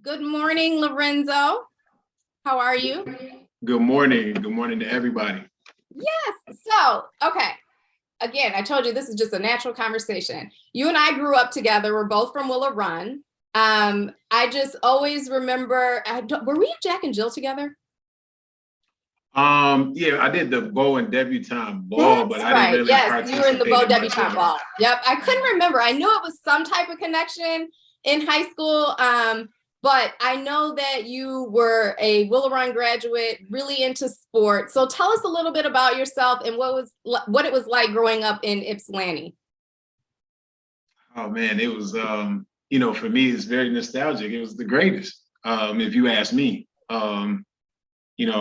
Good morning, Lorenzo. How are you? Good morning. Good morning to everybody. Yes. So, okay. Again, I told you this is just a natural conversation. You and I grew up together. We're both from Willow Run. I just always remember, were we at Jack and Jill together? Yeah, I did the Bow and Debutante ball, but That's I didn't right. really Yes, you were in the participate Beau in much Debutante of it. ball. Yep. I couldn't remember. I knew it was some type of connection in high school. But I know that you were a Willow Run graduate, really into sports. So tell us a little bit about yourself and what it was like growing up in Ypsilanti. Oh man, it was for me it's very nostalgic. It was the greatest, if you ask me. I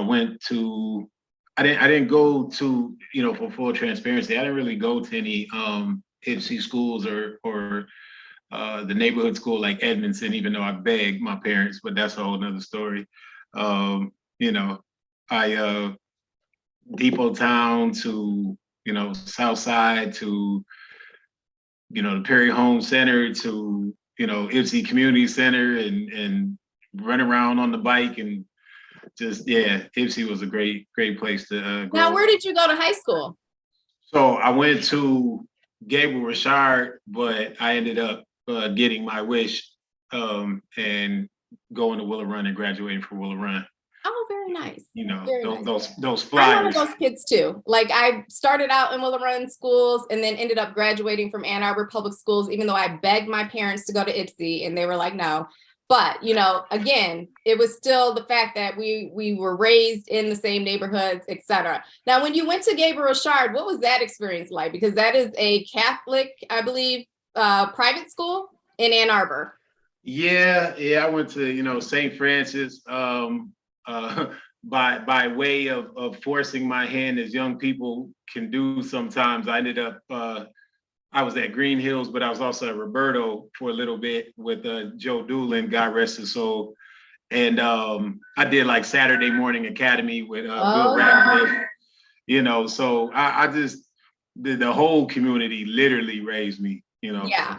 went to I didn't go to, for full transparency, I didn't really go to any IPSI schools or the neighborhood school like Edmondson, even though I begged my parents, but that's a whole nother story. Um, you know, I Depot Town to, South Side to, the Perry Home Center to, Ipsy Community Center and run around on the bike and just, yeah, Ipsy was a great place to Now, grow where up. did you go to high school? So I went to Gabriel Richard, but I ended up getting my wish and going to Willow Run and graduating from Willow Run. Oh, very nice. You know, Very those nice. those I'm one of flyers. those kids too. Like I started out in Willow Run schools and then ended up graduating from Ann Arbor Public Schools, even though I begged my parents to go to IPSI and they were like, no. But again, it was still the fact that we were raised in the same neighborhoods, et cetera. Now, when you went to Gabriel Richard, what was that experience like? Because that is a Catholic, I believe, private school in Ann Arbor. Yeah, I went to St. Francis. Uh, by way of forcing my hand, as young people can do sometimes. I ended up I was at Green Hills, but I was also at Roberto for a little bit with Joe Doolin, God rest his soul. And I did like Saturday Morning Academy with Bill Oh, Radcliffe. So I just the whole community literally raised me. yeah.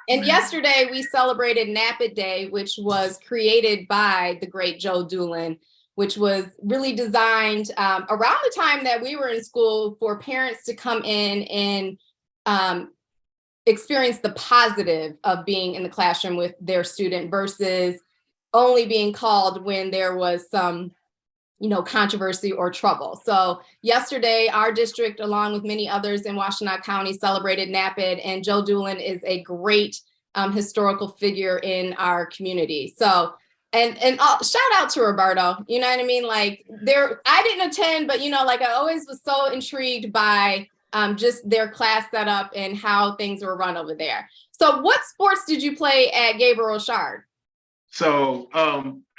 And yesterday we celebrated Napit Day, which was created by the great Joe Doolin, which was really designed around the time that we were in school for parents to come in and experience the positive of being in the classroom with their student versus only being called when there was some controversy or trouble. So yesterday, our district, along with many others in Washtenaw County, celebrated Napid, and Joe Doolin is a great historical figure in our community. So, and shout out to Roberto. You know what I mean? Like I didn't attend, but like I always was so intrigued by just their class setup and how things were run over there. So, what sports did you play at Gabriel Richard? So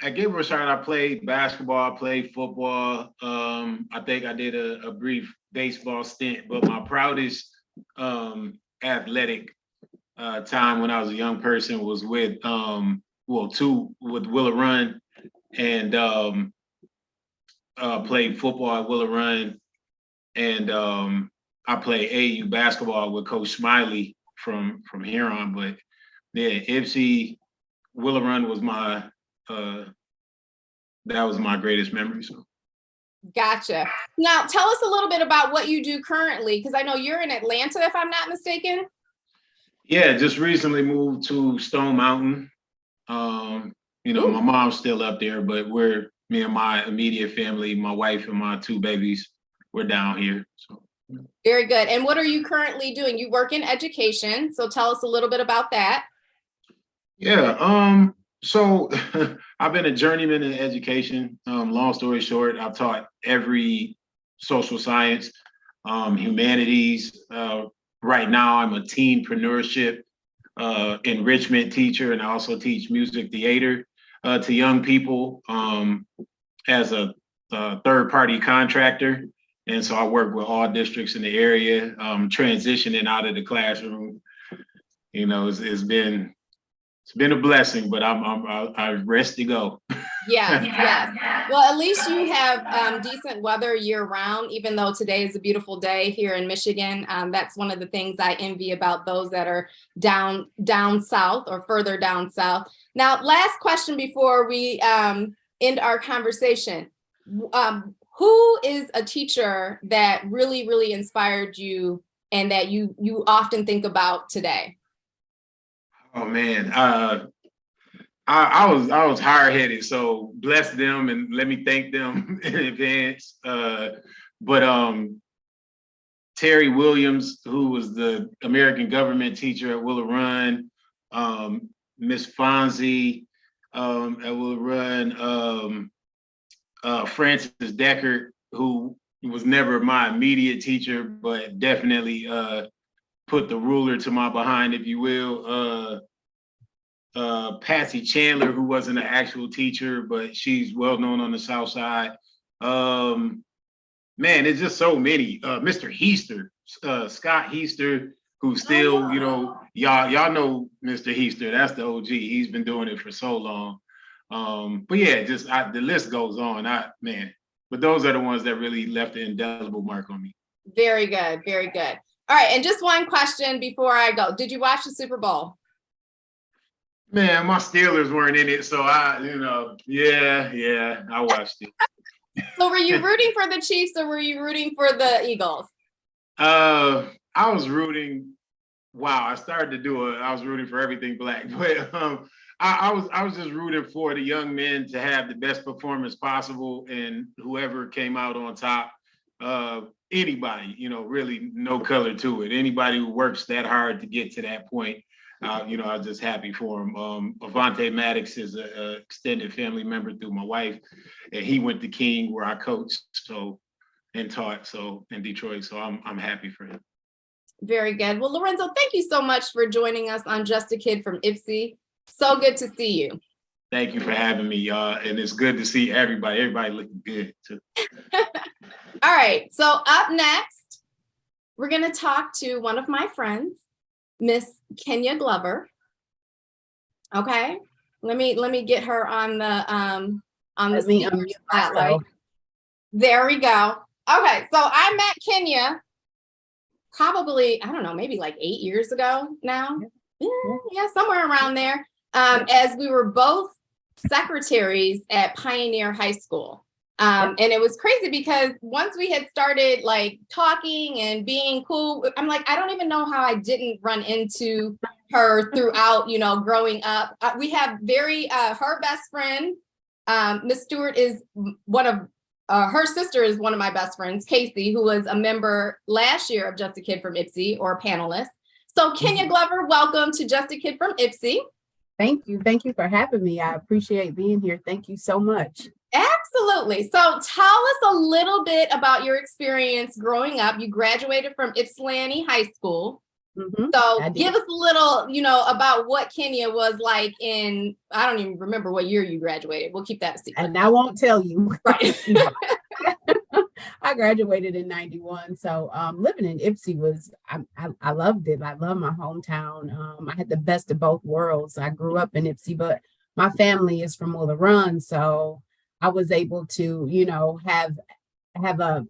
at Gabriel Richard, I played basketball, I played football. I think I did a brief baseball stint, but my proudest athletic time when I was a young person was with with Willow Run and played football at Willow Run, and I played AU basketball with Coach Smiley from here on. But yeah, Ipsy Willow Run was that was my greatest memory. So. Gotcha. Now, tell us a little bit about what you do currently, because I know you're in Atlanta, if I'm not mistaken. Yeah, just recently moved to Stone Mountain. My mom's still up there, but me and my immediate family, my wife and my two babies, we're down here. So. Very good. And what are you currently doing? You work in education, so tell us a little bit about that. Yeah. So I've been a journeyman in education. Long story short, I've taught every social science, humanities. Right now, I'm a teenpreneurship enrichment teacher, and I also teach music theater to young people as a third-party contractor. And so I work with all districts in the area, transitioning out of the classroom. It's been a blessing, but I'm rest to go. Yes, yes. Well, at least you have decent weather year round, even though today is a beautiful day here in Michigan. That's one of the things I envy about those that are down south or further down south. Now, last question before we end our conversation. Who is a teacher that really, really inspired you and that you often think about today? Oh man, I was hard headed, so bless them and let me thank them in advance. But Terry Williams, who was the American government teacher at Willow Run, Miss Fonzie at Willow Run, Francis Deckard, who was never my immediate teacher, but definitely put the ruler to my behind, if you will. Patsy Chandler, who wasn't an actual teacher, but she's well known on the South Side. Man, it's just so many. Mr. Heaster, Scott Heaster, who still, you know, y'all know Mr. Heaster. That's the OG. He's been doing it for so long. But yeah, just the list goes on. But those are the ones that really left an indelible mark on me. Very good, very good. All right, and just one question before I go. Did you watch the Super Bowl? Man, my Steelers weren't in it, so I watched it. So were you rooting for the Chiefs or were you rooting for the Eagles? I was rooting. Wow, I was rooting for everything black, but I was just rooting for the young men to have the best performance possible, and whoever came out on top, anybody, you know, really no color to it. Anybody who works that hard to get to that point, you know, I was just happy for him. Avante Maddox is an extended family member through my wife, and he went to King where I coached and taught in Detroit. So I'm happy for him. Very good. Well, Lorenzo, thank you so much for joining us on Just a Kid from Ypsi. So good to see you. Thank you for having me, y'all. And it's good to see everybody. Everybody looking good too. All right. So up next, we're going to talk to one of my friends, Miss Kenya Glover. Okay. Let me get her on the spotlight. There we go. Okay. So I met Kenya probably, I don't know, maybe like 8 years ago now. Yeah, somewhere around there. As we were both secretaries at Pioneer High School. And it was crazy because once we had started like talking and being cool, I'm like, I don't even know how I didn't run into her throughout, you know, growing up. We have her best friend, Miss Stewart is one of her sister is one of my best friends, Casey, who was a member last year of Just a Kid from Ypsi, or a panelist. So Kenya Glover, welcome to Just a Kid from Ypsi. Thank you. Thank you for having me. I appreciate being here. Thank you so much. Absolutely. So tell us a little bit about your experience growing up. You graduated from Ypsilanti High School. Mm-hmm. So give us a little, you know, about what Kenya was like in, I don't even remember what year you graduated. We'll keep that a secret. And I won't tell you. Right. I graduated in 91. So living in Ypsi was, I loved it. I love my hometown. I had the best of both worlds. I grew up in Ypsi, but my family is from Willow Run. So I was able to, you know, have a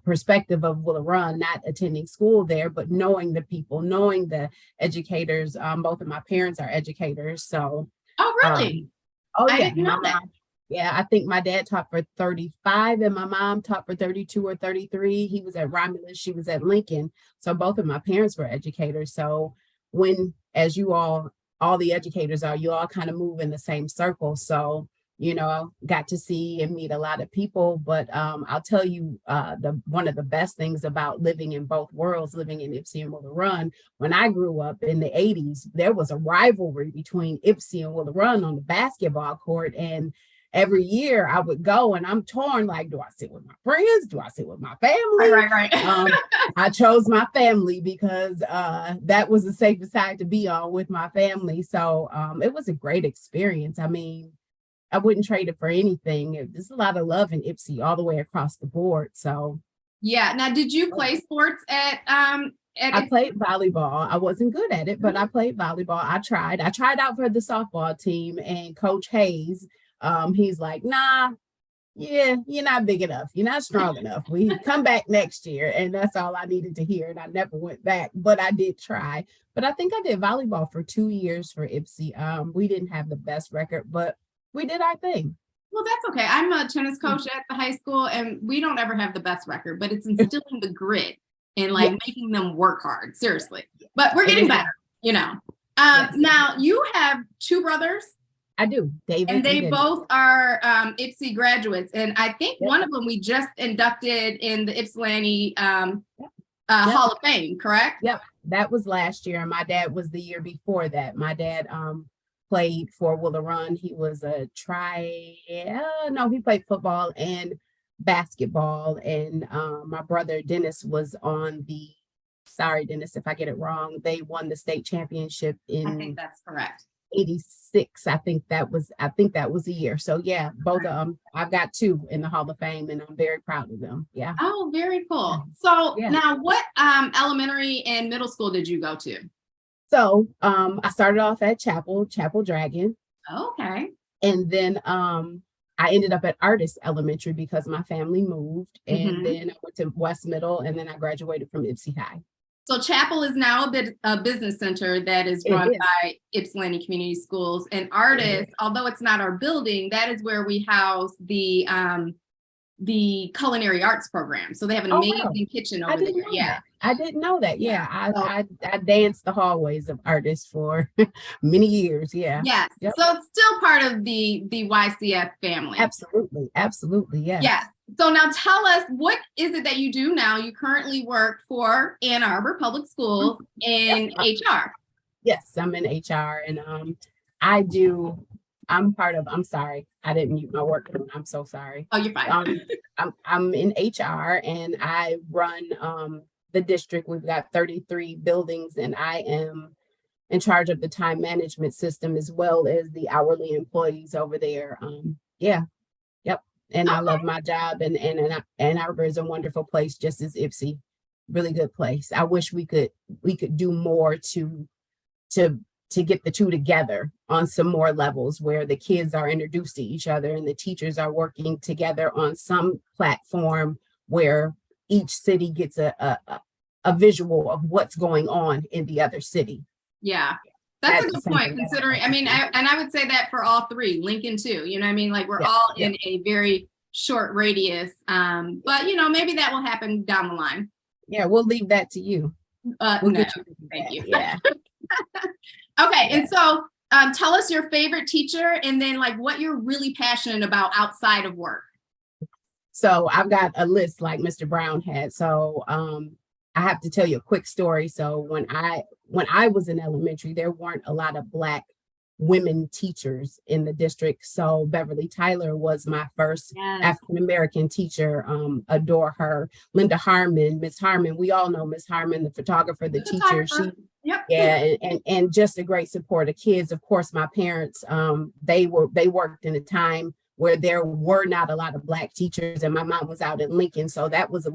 perspective of Willow Run, not attending school there, but knowing the people, knowing the educators. Both of my parents are educators. So. Oh, really? I didn't know that. Yeah, I think my dad taught for 35 and my mom taught for 32 or 33. He was at Romulus, she was at Lincoln. So both of my parents were educators. So when, as you all the educators are, you all kind of move in the same circle. So, you know, got to see and meet a lot of people. But I'll tell you, one of the best things about living in both worlds, living in Ypsi and Willow Run, when I grew up in the 80s, there was a rivalry between Ypsi and Willow Run on the basketball court. And every year I would go and I'm torn, like, do I sit with my friends? Do I sit with my family? Right. I chose my family because that was the safest side to be on with my family. So it was a great experience. I mean, I wouldn't trade it for anything. There's a lot of love in Ypsi all the way across the board. So yeah. Now, did you play sports at I played volleyball. I wasn't good at it, but I played volleyball. I tried out for the softball team, and Coach Hayes, he's like, nah, yeah, you're not big enough. You're not strong enough. We come back next year. And that's all I needed to hear. And I never went back, but I did try. But I think I did volleyball for 2 years for Ipsy. We didn't have the best record, but we did our thing. Well, that's okay. I'm a tennis coach at the high school, and we don't ever have the best record, but it's instilling the grit and like Yes. making them work hard, seriously. But we're It getting is. better, you know. Yes. Now you have two brothers, I do, David. and they Dennis. both are Ipsy graduates, and I think Yep. one of them we just inducted in the Ypsilanti Yep. Hall of Fame, correct? Yep, that was last year, and my dad was the year before that. My dad played for Willow Run. He was a he played football and basketball. And my brother Dennis was on the, sorry Dennis if I get it wrong, they won the state championship I in think that's correct. 86. I think that was the year. So yeah, both of them. I've got two in the Hall of Fame, and I'm very proud of them. Yeah. Oh, very cool. So Yeah. now what elementary and middle school did you go to? So I started off at Chapel Dragon. Okay. And then I ended up at Artist Elementary because my family moved. And Mhm. then I went to West Middle, and then I graduated from Ipsy High. So Chapel is now a business center that is It run is. by Ypsilanti Community Schools. And Artist, although it's not our building, that is where we house the culinary arts program. So they have an Oh, amazing wow. kitchen I over didn't there. know Yeah. that. I didn't know that. Yeah. So- I danced the hallways of Artist for many years. Yeah. Yes. Yep. So it's still part of the YCF family. Absolutely. Absolutely. Yes. Yes. So now tell us, what is it that you do now? You currently work for Ann Arbor Public Schools in HR. Yes, I'm in HR, and I'm sorry, I didn't mute my work phone. I'm so sorry. Oh, you're fine. I'm in HR, and I run the district. We've got 33 buildings, and I am in charge of the time management system as well as the hourly employees over there. Yeah, yep. And I love my job, and Ann Arbor is a wonderful place, just as Ipsy. Really good place. I wish we could do more to get the two together on some more levels, where the kids are introduced to each other and the teachers are working together on some platform where each city gets a visual of what's going on in the other city. Yeah. That's a That's good something point, that I considering, I like. mean, I would say that for all three, Lincoln too, you know what I mean? Like we're Yeah, all yeah. in a very short radius. But maybe that will happen down the line. Yeah, we'll leave that to you. We'll No, get you to do thank that. you. Yeah. Okay, and so tell us your favorite teacher, and then like what you're really passionate about outside of work. So I've got a list like Mr. Brown had. So I have to tell you a quick story. So when I was in elementary, there weren't a lot of Black women teachers in the district. So Beverly Tyler was my first African-American teacher. Adore her. Linda Harmon, Miss Harmon. We all know Miss Harmon, the photographer, the teacher. She, Yep. yeah, and just a great support of kids. Of course, my parents, they worked in a time where there were not a lot of Black teachers, and my mom was out in Lincoln, so that was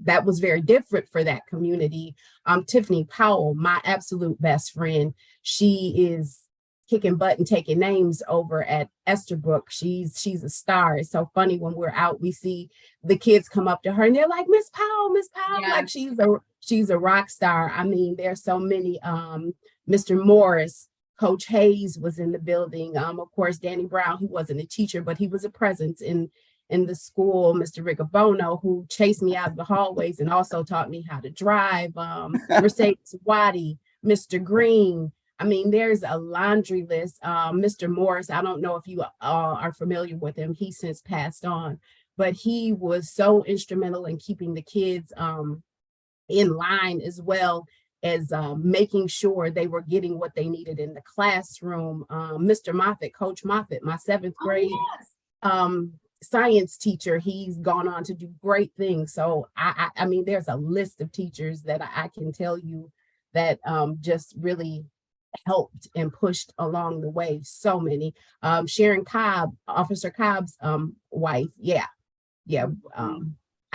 that was very different for that community. Tiffany Powell, my absolute best friend, she is kicking butt and taking names over at Esterbrook. She's a star. It's so funny when we're out, we see the kids come up to her and they're like, Miss Powell, Yeah. like she's a rock star. I mean, there's so many. Mr. Morris, Coach Hayes was in the building. Of course, Danny Brown, he wasn't a teacher, but he was a presence in the school. Mr. Riccobono, who chased me out of the hallways and also taught me how to drive. Mercedes Waddy, Mr. Green. I mean, there's a laundry list. Mr. Morris, I don't know if you are familiar with him. He's since passed on, but he was so instrumental in keeping the kids in line, as well as making sure they were getting what they needed in the classroom. Mr. Moffitt, Coach Moffitt, my seventh grade science teacher, he's gone on to do great things. So I mean, there's a list of teachers that I can tell you that just really helped and pushed along the way. So many. Sharon Cobb, Officer Cobb's wife. Yeah.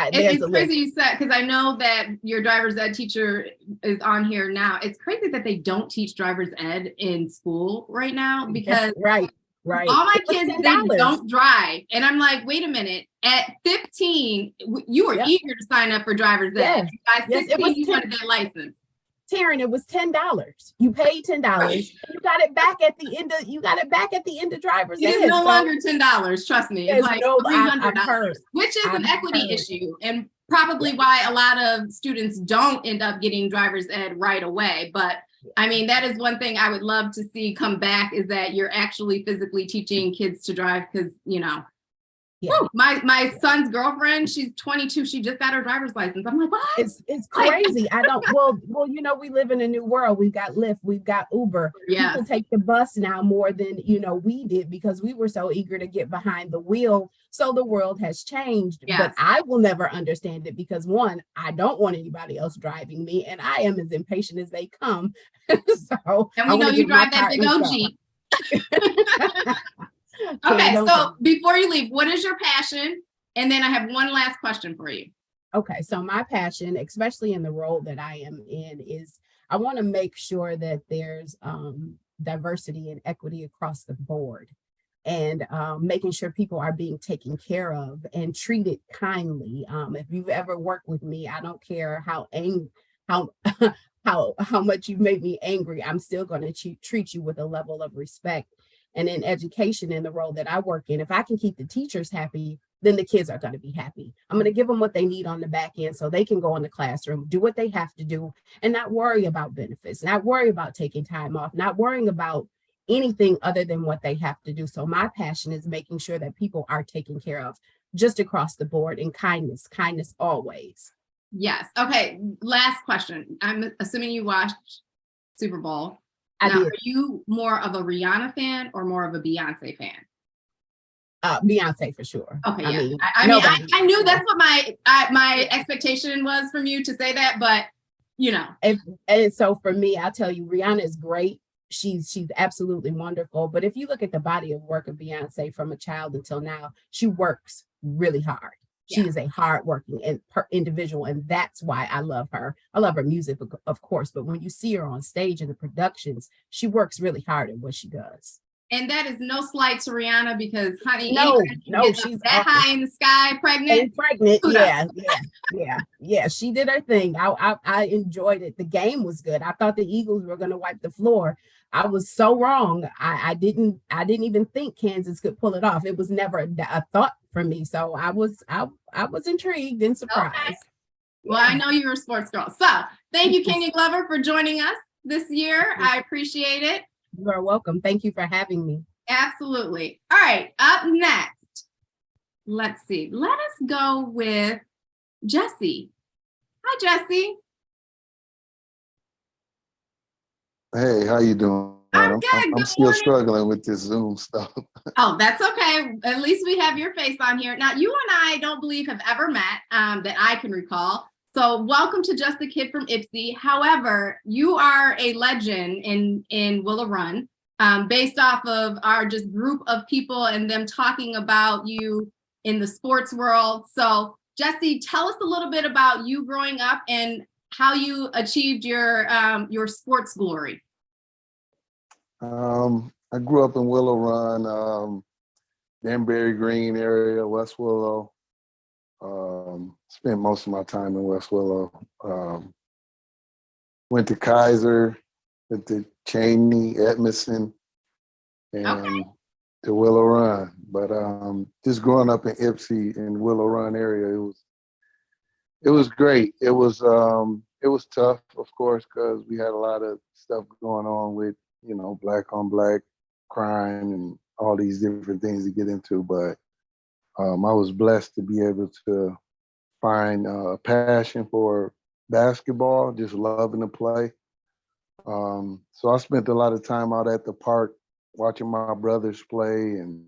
It's crazy you said, because I know that your driver's ed teacher is on here now. It's crazy that they don't teach driver's ed in school right now, because right. right. All my It was kids, they $10. don't drive. And I'm like, wait a minute. At 15, you were Yep. eager to sign up for driver's ed. Yes. By Yes, 16, it was you 10 wanted that license. Taryn, it was $10. You paid $10 and you got it back at the end of driver's It is ed. no So longer $10. Trust me. It's there's like no, $300, I've heard. which is an I've equity heard. issue, and probably why a lot of students don't end up getting driver's ed right away. But I mean, that is one thing I would love to see come back, is that you're actually physically teaching kids to drive, because, you know, Yeah. whew, my son's girlfriend, she's 22, she just got her driver's license. I'm like, what? It's crazy. I don't, well, you know, we live in a new world. We've got Lyft, we've got Uber. Yes. People take the bus now more than, you know, we did, because we were so eager to get behind the wheel. So the world has changed, Yes. but I will never understand it, because one, I don't want anybody else driving me, and I am as impatient as they come. So And we know you drive that big old Jeep. Okay, so before you leave, what is your passion? And then I have one last question for you. Okay, so my passion, especially in the role that I am in, is I want to make sure that there's diversity and equity across the board, and making sure people are being taken care of and treated kindly. If you've ever worked with me, I don't care how how much you've made me angry, I'm still going to treat you with a level of respect. And in education, in the role that I work in, if I can keep the teachers happy, then the kids are going to be happy. I'm going to give them what they need on the back end so they can go in the classroom, do what they have to do, and not worry about benefits, not worry about taking time off, not worrying about anything other than what they have to do. So my passion is making sure that people are taken care of just across the board, and kindness always. Yes. Okay. Last question. I'm assuming you watched Super Bowl. I Now, did. are you more of a Rihanna fan or more of a Beyonce fan? Beyonce for sure. Okay, I yeah. mean, I mean, I knew that's what my expectation was from you to say that, but you know. And so for me, I'll tell you, Rihanna is great. She's absolutely wonderful. But if you look at the body of work of Beyonce from a child until now, she works really hard. She is a hardworking individual, and that's why I love her. I love her music, of course, but when you see her on stage in the productions, she works really hard at what she does. And that is no slight to Rihanna, because honey, no, she's that high in the sky, pregnant. Yeah. She did her thing. I enjoyed it. The game was good. I thought the Eagles were going to wipe the floor. I was so wrong. I didn't even think Kansas could pull it off. It was never a thought for me. So I was intrigued and surprised. Okay. Well, I know you're a sports girl. So thank you, Kenya Glover, for joining us this year. I appreciate it. You are welcome. Thank you for having me. Absolutely. All right, up next, let's see. Let us go with Jesse. Hi, Jesse. Hey, how you doing? I'm good. I'm Good still morning. struggling with this Zoom stuff. Oh, that's okay. At least we have your face on here. Now, you and I don't believe have ever met that I can recall. So welcome to Just the Kid from Ypsi. However, you are a legend in Willow Run, based off of our just group of people and them talking about you in the sports world. So Jesse, tell us a little bit about you growing up and how you achieved your sports glory. I grew up in Willow Run, Danbury Green area, West Willow. Spent most of my time in West Willow. Went to Kaiser, went to Cheney, Edmondson, and to Willow Run. But just growing up in Ypsi in Willow Run area, it was great. It was tough, of course, because we had a lot of stuff going on with, you know, black on black crime and all these different things to get into. But I was blessed to be able to find a passion for basketball, just loving to play. So I spent a lot of time out at the park watching my brothers play, and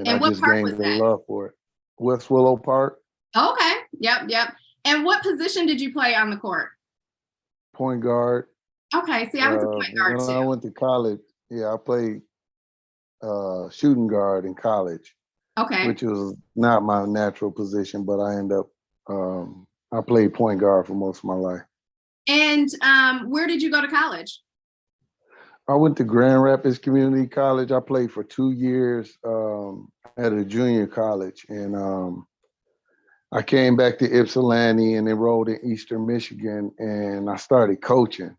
I what just park gained was a that? love for it. West Willow Park. Okay. Yep. And what position did you play on the court? Point guard. Okay. See, I was a point guard when too. I went to college, I played shooting guard in college. Okay. Which was not my natural position, but I ended up, I played point guard for most of my life. And where did you go to college? I went to Grand Rapids Community College. I played for 2 years at a junior college, and I came back to Ypsilanti and enrolled in Eastern Michigan, and I started coaching.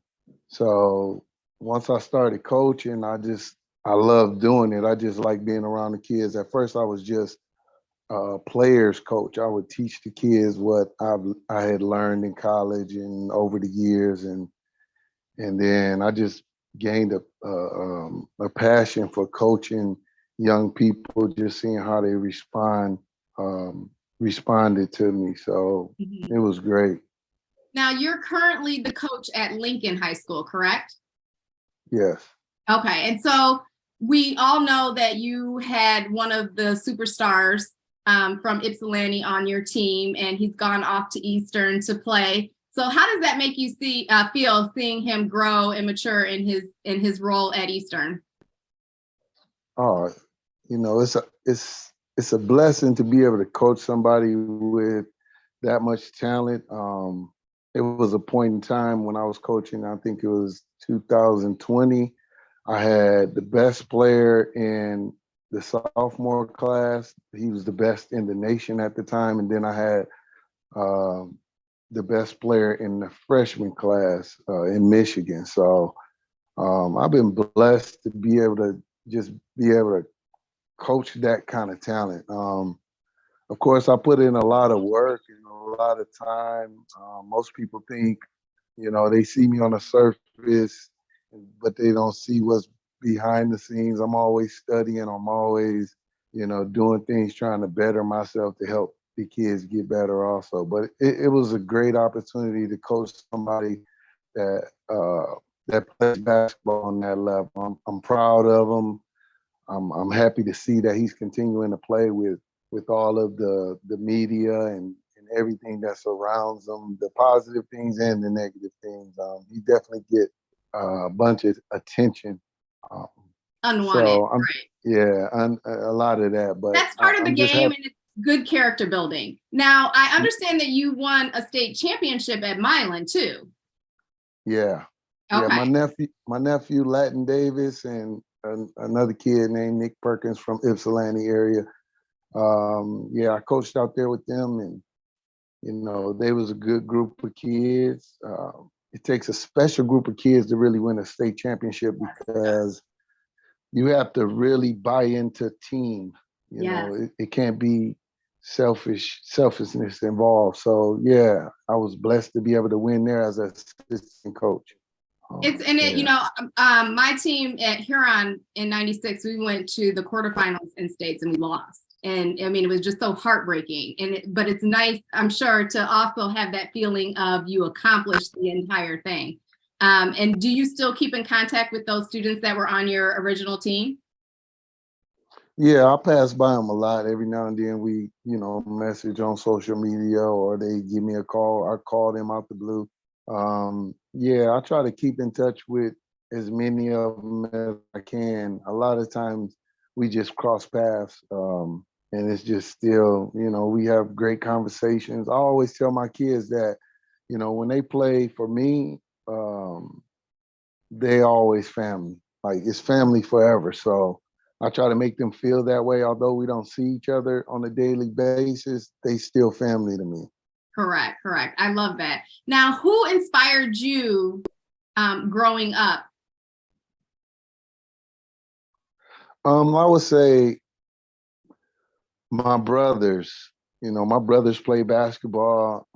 So once I started coaching, I loved doing it. I just like being around the kids. At first, I was just a players coach. I would teach the kids what I had learned in college and over the years, and then I just gained a passion for coaching young people, just seeing how they responded to me. So Mhm. it was great. Now, you're currently the coach at Lincoln High School, correct? Yes. Okay, and so we all know that you had one of the superstars from Ypsilanti on your team, and he's gone off to Eastern to play. So, how does that make you feel seeing him grow and mature in his role at Eastern? Oh, it's a blessing to be able to coach somebody with that much talent. It was a point in time when I was coaching. I think it was 2020. I had the best player in the sophomore class. He was the best in the nation at the time, and then I had the best player in the freshman class in Michigan. So I've been blessed to be able to just be able to coach that kind of talent. Of course, I put in a lot of work and a lot of time. Most people think, they see me on the surface, but they don't see what's behind the scenes. I'm always studying. I'm always, doing things, trying to better myself to help the kids get better also. But it was a great opportunity to coach somebody that plays basketball on that level. I'm proud of him. I'm happy to see that he's continuing to play with all of the media and everything that surrounds him, the positive things and the negative things. He definitely get a bunch of attention. Um, Unwanted, so I'm right? yeah, a lot of that. But That's part of the I'm just game, happy. and it's good character building. Now, I understand that you won a state championship at Milan too. Yeah, yeah. Okay. My nephew Latin Davis and another kid named Nick Perkins from Ypsilanti area. Yeah, I coached out there with them, and they was a good group of kids. It takes a special group of kids to really win a state championship because you have to really buy into team. Yes. It can't be selfishness involved. So yeah, I was blessed to be able to win there as an assistant coach. Yeah. My team at Huron in '96, we went to the quarterfinals in states and we lost. And I mean, it was just so heartbreaking. But it's nice, I'm sure, to also have that feeling of you accomplished the entire thing. And do you still keep in contact with those students that were on your original team? Yeah, I pass by them a lot. Every now and then we, message on social media or they give me a call. I call them out the blue. Yeah, I try to keep in touch with as many of them as I can. A lot of times we just cross paths, and it's just still, we have great conversations. I always tell my kids that, when they play for me, they always family. Like it's family forever. So I try to make them feel that way. Although we don't see each other on a daily basis, they still family to me. Correct. I love that. Now, who inspired you growing up? I would say my brothers. My brothers play basketball.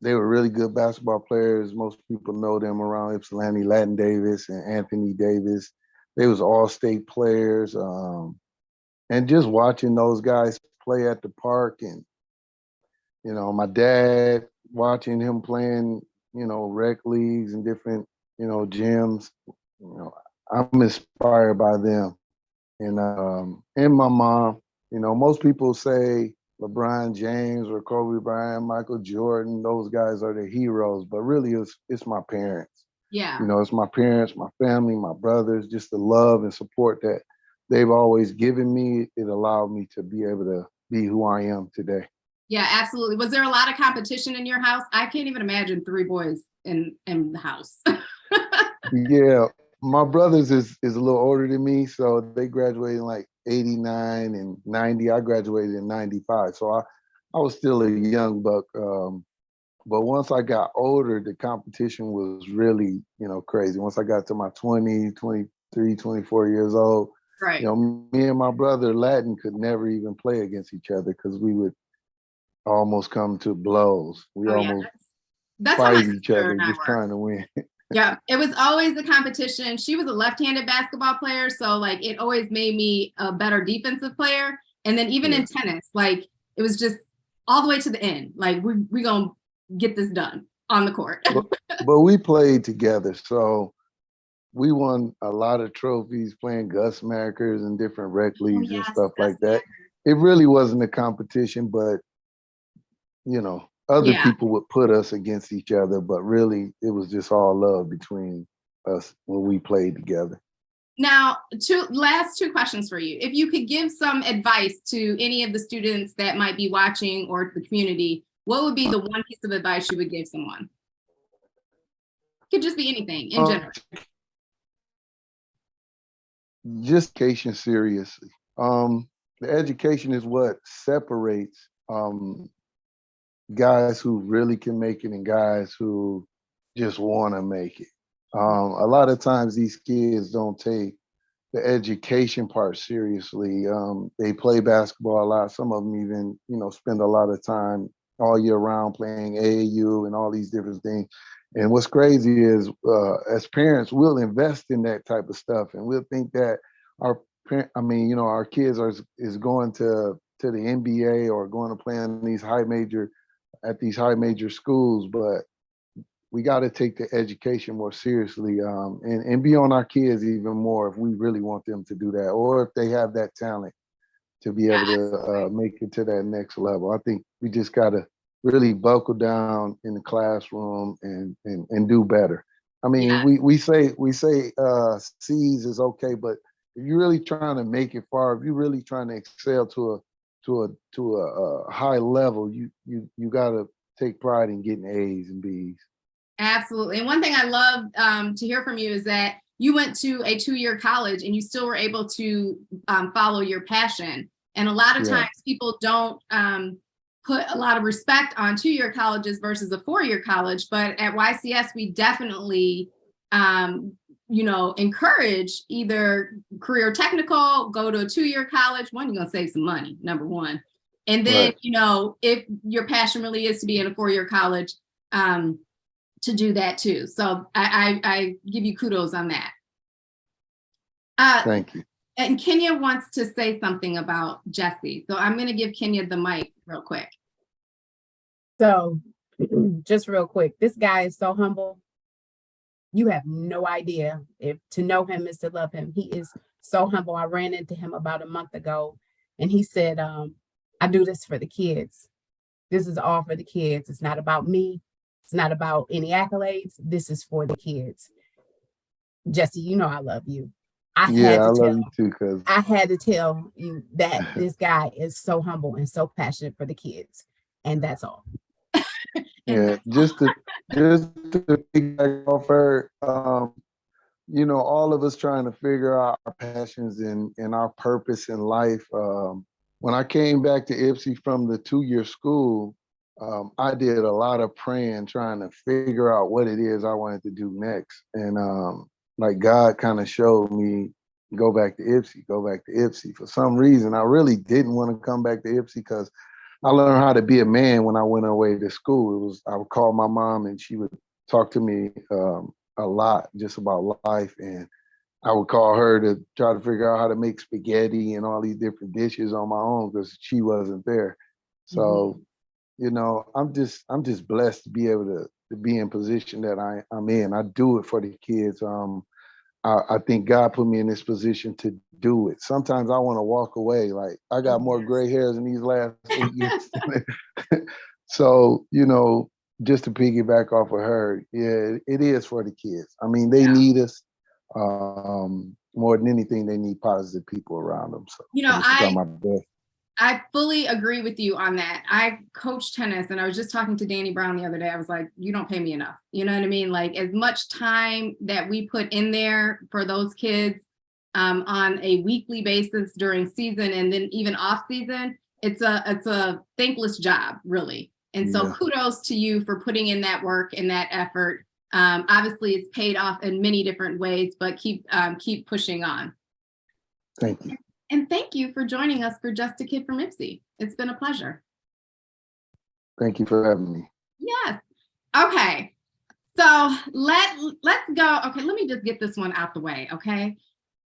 They were really good basketball players. Most people know them around Ypsilanti, Latin Davis and Anthony Davis. They was all-state players. And just watching those guys play at the park and, my dad watching him playing, rec leagues and different, gyms, you know, I'm inspired by them. And my mom, most people say LeBron James or Kobe Bryant, Michael Jordan, those guys are the heroes, but really it's my parents. Yeah. It's my parents, my family, my brothers, just the love and support that they've always given me. It allowed me to be able to be who I am today. Yeah, absolutely. Was there a lot of competition in your house? I can't even imagine 3 boys in the house. Yeah, my brothers is a little older than me, so they graduated in like 89 and 90. I graduated in 95. So I was still a young buck. But once I got older, the competition was really, crazy. Once I got to my 20, 23, 24 years old, Right. me and my brother Latin could never even play against each other because we would almost come to blows. We Oh, yeah. almost That's how my fight each sister other and I just were. trying to win. Yeah, it was always the competition. She was a left-handed basketball player, so like it always made me a better defensive player. And then even in tennis, like it was just all the way to the end. Like we gonna get this done on the court. But we played together, so we won a lot of trophies playing Gus Mackers and different rec leagues and yes, stuff Gus like that. It really wasn't a competition, but other Yeah. people would put us against each other, but really it was just all love between us when we played together. Now, last two questions for you. If you could give some advice to any of the students that might be watching or the community, what would be the one piece of advice you would give someone? Could just be anything in general. Just education seriously. The education is what separates guys who really can make it and guys who just want to make it. A lot of times these kids don't take the education part seriously. They play basketball a lot. Some of them even, spend a lot of time all year round playing AAU and all these different things. And what's crazy is as parents, we'll invest in that type of stuff and we'll think that our kids is going to the NBA or going to play in these high major schools, but we got to take the education more seriously and be on our kids even more if we really want them to do that, or if they have that talent to be able to make it to that next level. I think we just got to really buckle down in the classroom and do better. I mean, we say C's is okay, but if you're really trying to make it far, if you're really trying to excel to a high level, you got to take pride in getting A's and B's. Absolutely. And one thing I love to hear from you is that you went to a 2-year college and you still were able to follow your passion. And a lot of times people don't put a lot of respect on 2-year colleges versus a 4-year college. But at YCS, we definitely, encourage either career technical, go to a 2-year college. One, you're going to save some money, number one. And then, if your passion really is to be in a 4-year college, to do that too. So I give you kudos on that. Thank you. And Kenya wants to say something about Jesse. So I'm going to give Kenya the mic real quick. So just real quick, this guy is so humble. You have no idea. If to know him is to love him. He is so humble. I ran into him about a month ago and he said, I do this for the kids. This is all for the kids. It's not about me. It's not about any accolades. This is for the kids. Jesse, I love you. I love you too, cuz I had to tell you that this guy is so humble and so passionate for the kids. And that's all. Just to piggyback off her, all of us trying to figure out our passions and our purpose in life. When I came back to Ypsi from the 2-year school, I did a lot of praying, trying to figure out what it is I wanted to do next. And like God kind of showed me, go back to Ypsi. For some reason, I really didn't want to come back to Ypsi because I learned how to be a man when I went away to school. I would call my mom and she would talk to me a lot just about life. And I would call her to try to figure out how to make spaghetti and all these different dishes on my own because she wasn't there. So, I'm just blessed to be able to be in position that I'm in. I do it for the kids. I think God put me in this position to do it. Sometimes I want to walk away. Like I got more gray hairs in these last 8 years. So, just to piggyback off of her, it is for the kids. I mean, they need us more than anything. They need positive people around them. So I try my best. I fully agree with you on that. I coach tennis and I was just talking to Danny Brown the other day. I was like, you don't pay me enough. You know what I mean? Like as much time that we put in there for those kids on a weekly basis during season and then even off season, it's a thankless job, really. And so kudos to you for putting in that work and that effort. Obviously it's paid off in many different ways, but keep pushing on. Thank you. And thank you for joining us for Just a Kid from Ipsy. It's been a pleasure. Thank you for having me. Yes. Okay. So let's go. Okay, let me just get this one out the way. Okay.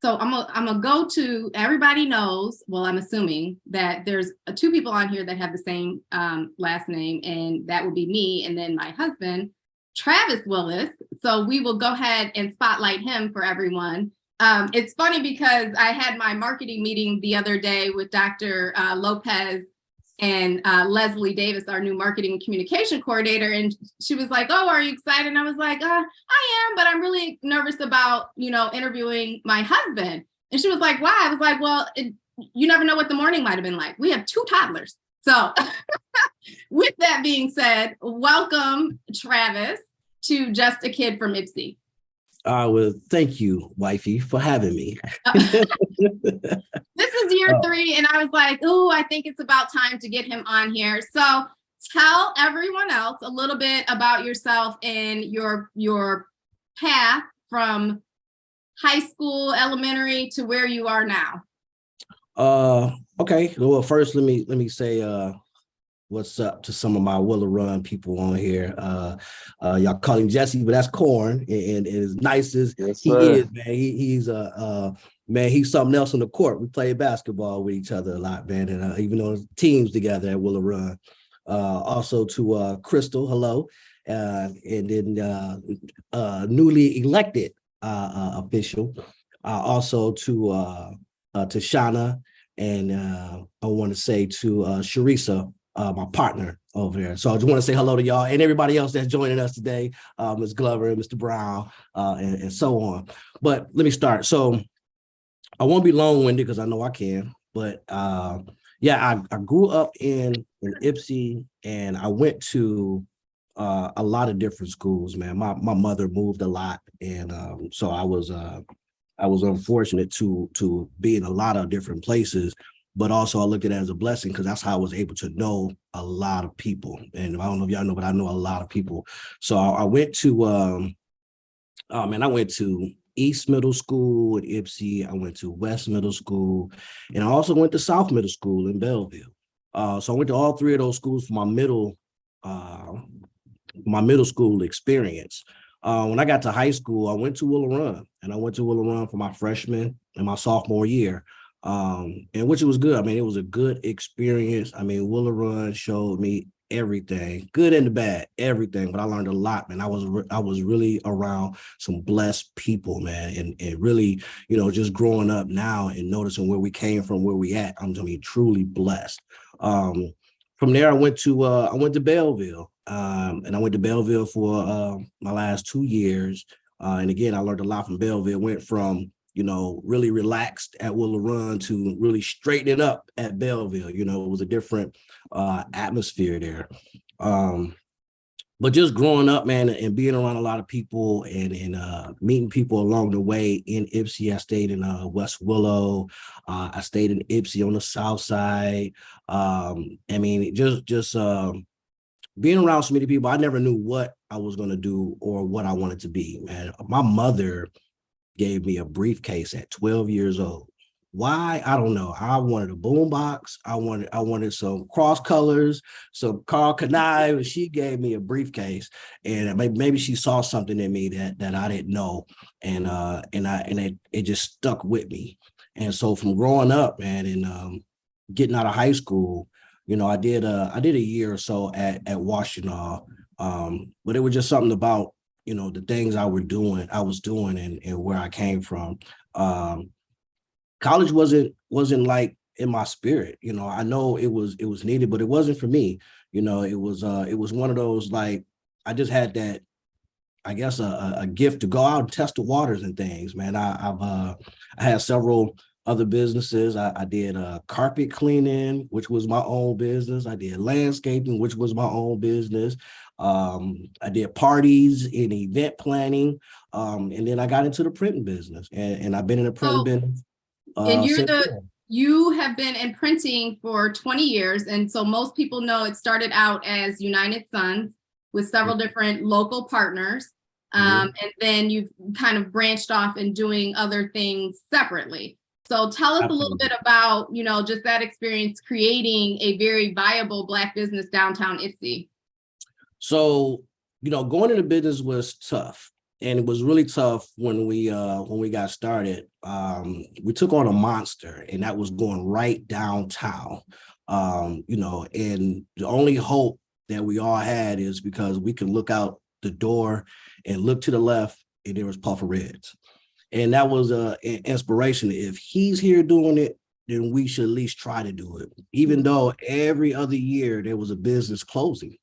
So I'm gonna go to, everybody knows, well, I'm assuming that there's two people on here that have the same last name, and that would be me and then my husband, Travis Willis. So we will go ahead and spotlight him for everyone. It's funny because I had my marketing meeting the other day with Dr. Lopez and Leslie Davis, our new marketing and communication coordinator. And she was like, oh, are you excited? And I was like, I am, but I'm really nervous about, interviewing my husband. And she was like, why? I was like, well, you never know what the morning might've been like. We have 2 toddlers. So with that being said, welcome, Travis, to Just a Kid from Ipsy. Well, thank you, wifey, for having me. This is year 3, and I was like, oh, I think it's about time to get him on here. So tell everyone else a little bit about yourself and your path from high school, elementary to where you are now. Okay. Well, first, let me say what's up to some of my Willow Run people on here. Y'all call him Jesse, but that's Corn. And as nice as he is, man, he's man, he's something else on the court. We play basketball with each other a lot, man, and even on teams together at Willow Run. Also to Crystal, hello, and then newly elected official. Also to Shauna, and I want to say to Sharisa, my partner over there. So I just want to say hello to y'all and everybody else that's joining us today, Ms. Glover, Mr. Brown, and so on. But let me start. So I won't be long-winded because I know I can, but yeah, I grew up in Ipsy, and I went to a lot of different schools, man. My mother moved a lot, and so I was unfortunate to be in a lot of different places. But also I looked at it as a blessing because that's how I was able to know a lot of people. And I don't know if y'all know, but I know a lot of people. So I went to, I went to East Middle School at Ipsy. I went to West Middle School, and I also went to South Middle School in Belleville. So I went to all 3 of those schools for my middle school experience. When I got to high school, I went to Willow Run, and I went to Willow Run for my freshman and my sophomore year. And which it was good. I mean, it was a good experience. I mean, Willow Run showed me everything, good and the bad, everything. But I learned a lot, man. I was really around some blessed people, man, and really, just growing up now and noticing where we came from, where we at. I'm truly blessed. From there, I went to Belleville, and I went to Belleville for my last 2 years. And again, I learned a lot from Belleville. Went from really relaxed at Willow Run to really straightening up at Belleville. It was a different atmosphere there. But just growing up, man, and being around a lot of people and meeting people along the way in Ipsy. I stayed in West Willow. I stayed in Ipsy on the South Side. I mean, just being around so many people, I never knew what I was going to do or what I wanted to be, man. My mother gave me a briefcase at 12 years old. Why? I don't know. I wanted a boombox. I wanted some cross colors, some Carl Knive. She gave me a briefcase, and maybe she saw something in me that I didn't know, and it just stuck with me. And so from growing up, man, and getting out of high school, I did a year or so at Washtenaw, but it was just something about the things I was doing and where I came from. College wasn't like in my spirit. I know it was needed, but it wasn't for me. It was one of those, like, I just had that, I guess, a gift to go out and test the waters and things, man. I had several other businesses. I did carpet cleaning, which was my own business. I did landscaping, which was my own business. I did parties and event planning. And then I got into the printing business, and I've been in the printing business. And Since then. you have been in printing for 20 years. And so most people know it started out as United Sons with several different local partners. And then you've kind of branched off and doing other things separately. So tell us a little bit about, you know, just that experience creating a very viable Black business downtown Ypsi. So, you know, going into business was tough. And it was really tough when we got started. We took on a monster, and that was going right downtown. You know, and the only hope that we all had is because we could look out the door and look to the left, and there was Puffer Reds. And that was an inspiration. If he's here doing it, then we should at least try to do it, even though every other year there was a business closing.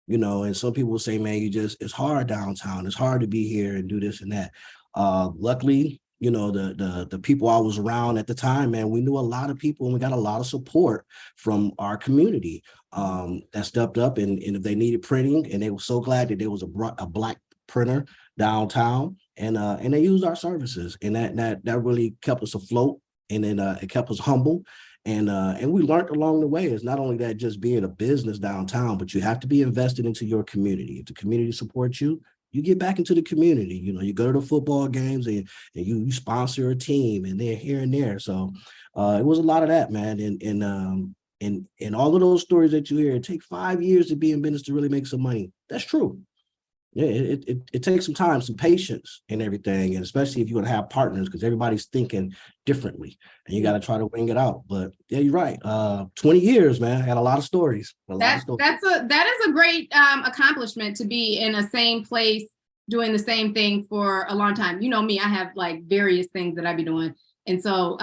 You know, and some people will say, man, it's hard downtown. It's hard to be here and do this and that. Luckily, you know, the people I was around at the time, man, we knew a lot of people, and we got a lot of support from our community that stepped up, and if they needed printing, and they were so glad that there was a Black printer downtown, and they used our services, and that really kept us afloat, and then it kept us humble. And we learned along the way. It's not only that just being a business downtown, but you have to be invested into your community. If the community supports you, you get back into the community. You know, you go to the football games, and you sponsor a team, and they're here and there. So it was a lot of that, man. And all of those stories that you hear, it takes 5 years to be in business to really make some money. That's true. Yeah, it takes some time, some patience and everything, and especially if you want to have partners, because everybody's thinking differently, and you got to try to wing it out. But yeah, you're right. 20 years, man. I had a lot of stories. That is a great accomplishment, to be in the same place doing the same thing for a long time. You know me, I have like various things that I be doing. And so,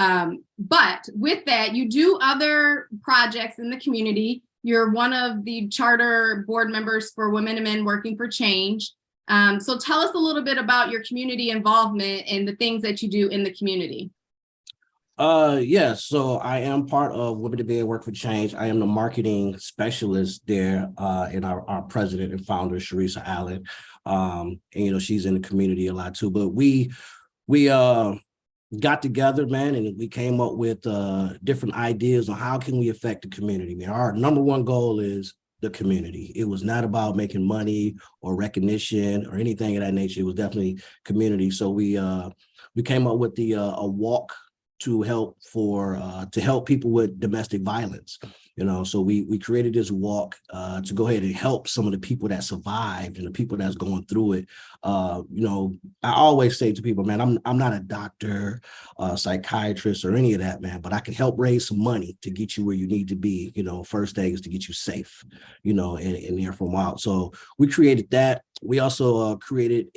but with that, you do other projects in the community. You're one of the charter board members for Women and Men Working for Change. So tell us a little bit about your community involvement and the things that you do in the community. Yes, so I am part of Women and Men Work for Change. I am the marketing specialist there, and our president and founder, Sharisa Allen. And you know, she's in the community a lot too. But we got together, man, and we came up with different ideas on how can we affect the community. Man, our number one goal is the community. It was not about making money or recognition or anything of that nature. It was definitely community. So we came up with a walk to help people with domestic violence. You know, so we created this walk to go ahead and help some of the people that survived and the people that's going through it. You know, I always say to people, man, I'm not a doctor, psychiatrist, or any of that, man, but I can help raise some money to get you where you need to be. You know, first thing is to get you safe, you know, and there from out. So we created that. We also created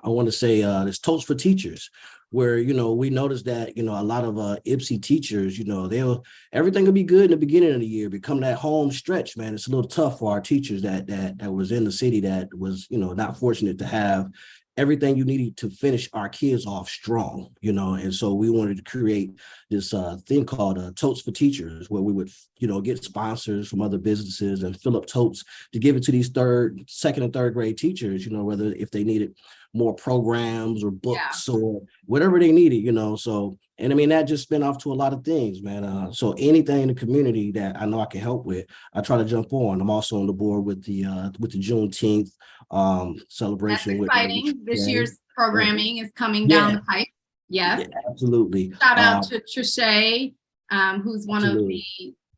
I want to say this Toast for Teachers, where, you know, we noticed that, you know, a lot of Ypsi teachers, you know, everything will be good in the beginning of the year, become that home stretch, man. It's a little tough for our teachers that was in the city that was, you know, not fortunate to have everything you needed to finish our kids off strong, you know. And so we wanted to create this thing called Totes for Teachers, where we would, you know, get sponsors from other businesses and fill up totes to give it to these second and third grade teachers, you know, whether if they needed more programs or books or whatever they needed, you know. So, and I mean, that just spin off to a lot of things, man. So anything in the community that I know I can help with, I try to jump on. I'm also on the board with the Juneteenth celebration. That's exciting. This year's programming is coming down the pipe. Yes. Yeah, absolutely. Shout out to Trisha, who's one of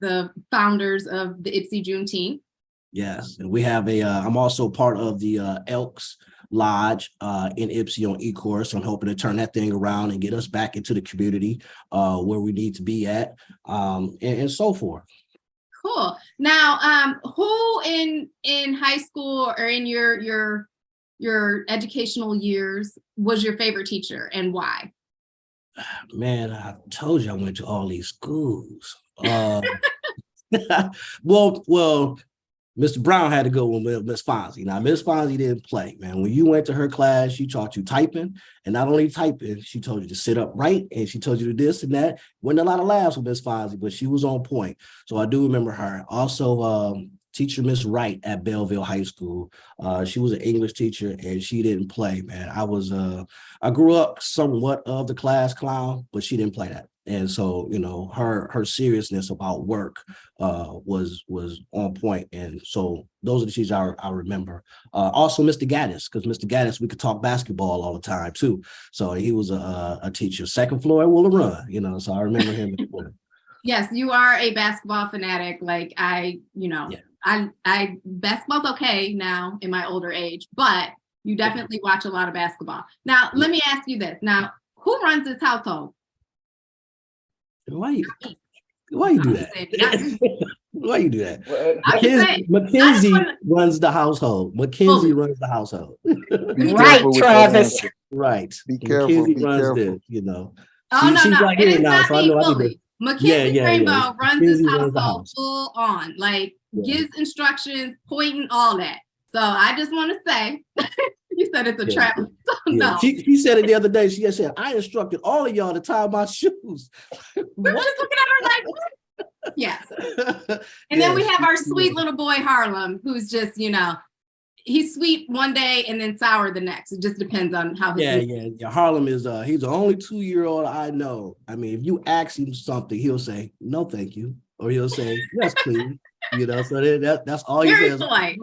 the founders of the Ypsi Juneteenth. Yes, and we have I'm also part of the Elks Lodge in Ypsi on Ecorse. So I'm hoping to turn that thing around and get us back into the community where we need to be at, and so forth. Cool. Now, who in high school or in your educational years was your favorite teacher, and why? Man, I told you I went to all these schools. Well, Mr. Brown had to go with Miss Fonzie. Now, Miss Fonzie didn't play, man. When you went to her class, she taught you typing, and not only typing, she told you to sit upright, and she told you to this and that. Wasn't a lot of laughs with Miss Fonzie, but she was on point. So I do remember her. Also, teacher Miss Wright at Belleville High School. She was an English teacher, and she didn't play, man. I grew up somewhat of the class clown, but she didn't play that. And so, you know, her seriousness about work was on point. And so those are the teachers I remember. Also Mr. Gaddis, because Mr. Gaddis, we could talk basketball all the time too. So he was a teacher, second floor at Willow Run, you know, so I remember him. Yes, you are a basketball fanatic. Like I basketball's okay now in my older age, but you definitely watch a lot of basketball. Now, let me ask you this. Now, who runs this household? Why you do that? Why you do that? Mackenzie runs the household. Mackenzie runs the household. Right, Travis. Right. Be careful. Mackenzie Be runs careful. this, you know. Oh, no. Like It is now, not so I me know I need fully. to. Mackenzie Rainbow runs this Mackenzie runs the household house. full on, like Yeah. gives instructions, pointing, all that. So I just want to say, you said it's a trap. So no. She said it the other day. She said, I instructed all of y'all to tie my shoes. We were just looking at her like, what? Yes. And then we have our sweet little boy Harlem, who's just, you know, he's sweet one day and then sour the next. It just depends on how his Yeah. Harlem is he's the only 2-year-old I know. I mean, if you ask him something, he'll say, no, thank you. Or he'll say, yes, please. You know, so that's all he very says. polite.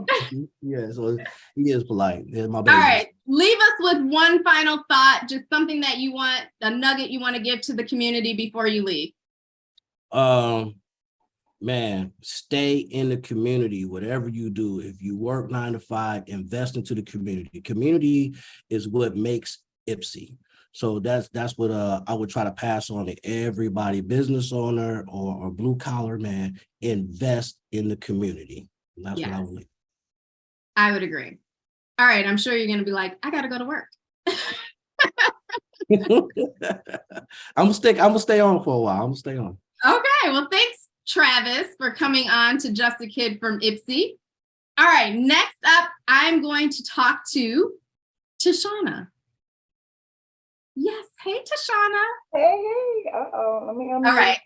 Yeah, so he is polite. Yeah, my All baby. right. Leave us with one final thought, just something that you want, a nugget you want to give to the community before you leave. Man, stay in the community, whatever you do. If you work 9 to 5, invest into the community. Community is what makes Ypsi. So that's what I would try to pass on to everybody, business owner or blue collar man, invest in the community. And that's what I would. I would agree. All right. I'm sure you're going to be like, I got to go to work. I'm gonna stay on for a while. I'm gonna stay on. Okay. Well, thanks, Travis, for coming on to Just a Kid from Ypsi. All right. Next up, I'm going to talk to Tashana. Yes. Hey, Tashana. Hey. Let me. All right.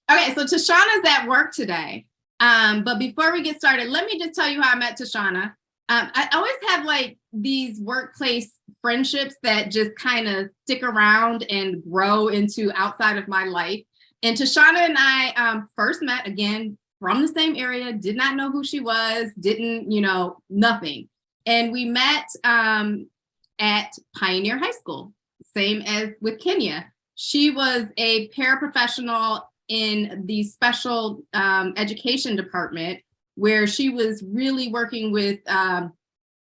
Okay. So Tashana's at work today. But before we get started, let me just tell you how I met Tashana. I always have like these workplace friendships that just kind of stick around and grow into outside of my life. And Tashana and I first met again from the same area, did not know who she was, didn't, nothing. And we met at Pioneer High School, same as with Kenya. She was a paraprofessional in the special education department, where she was really working with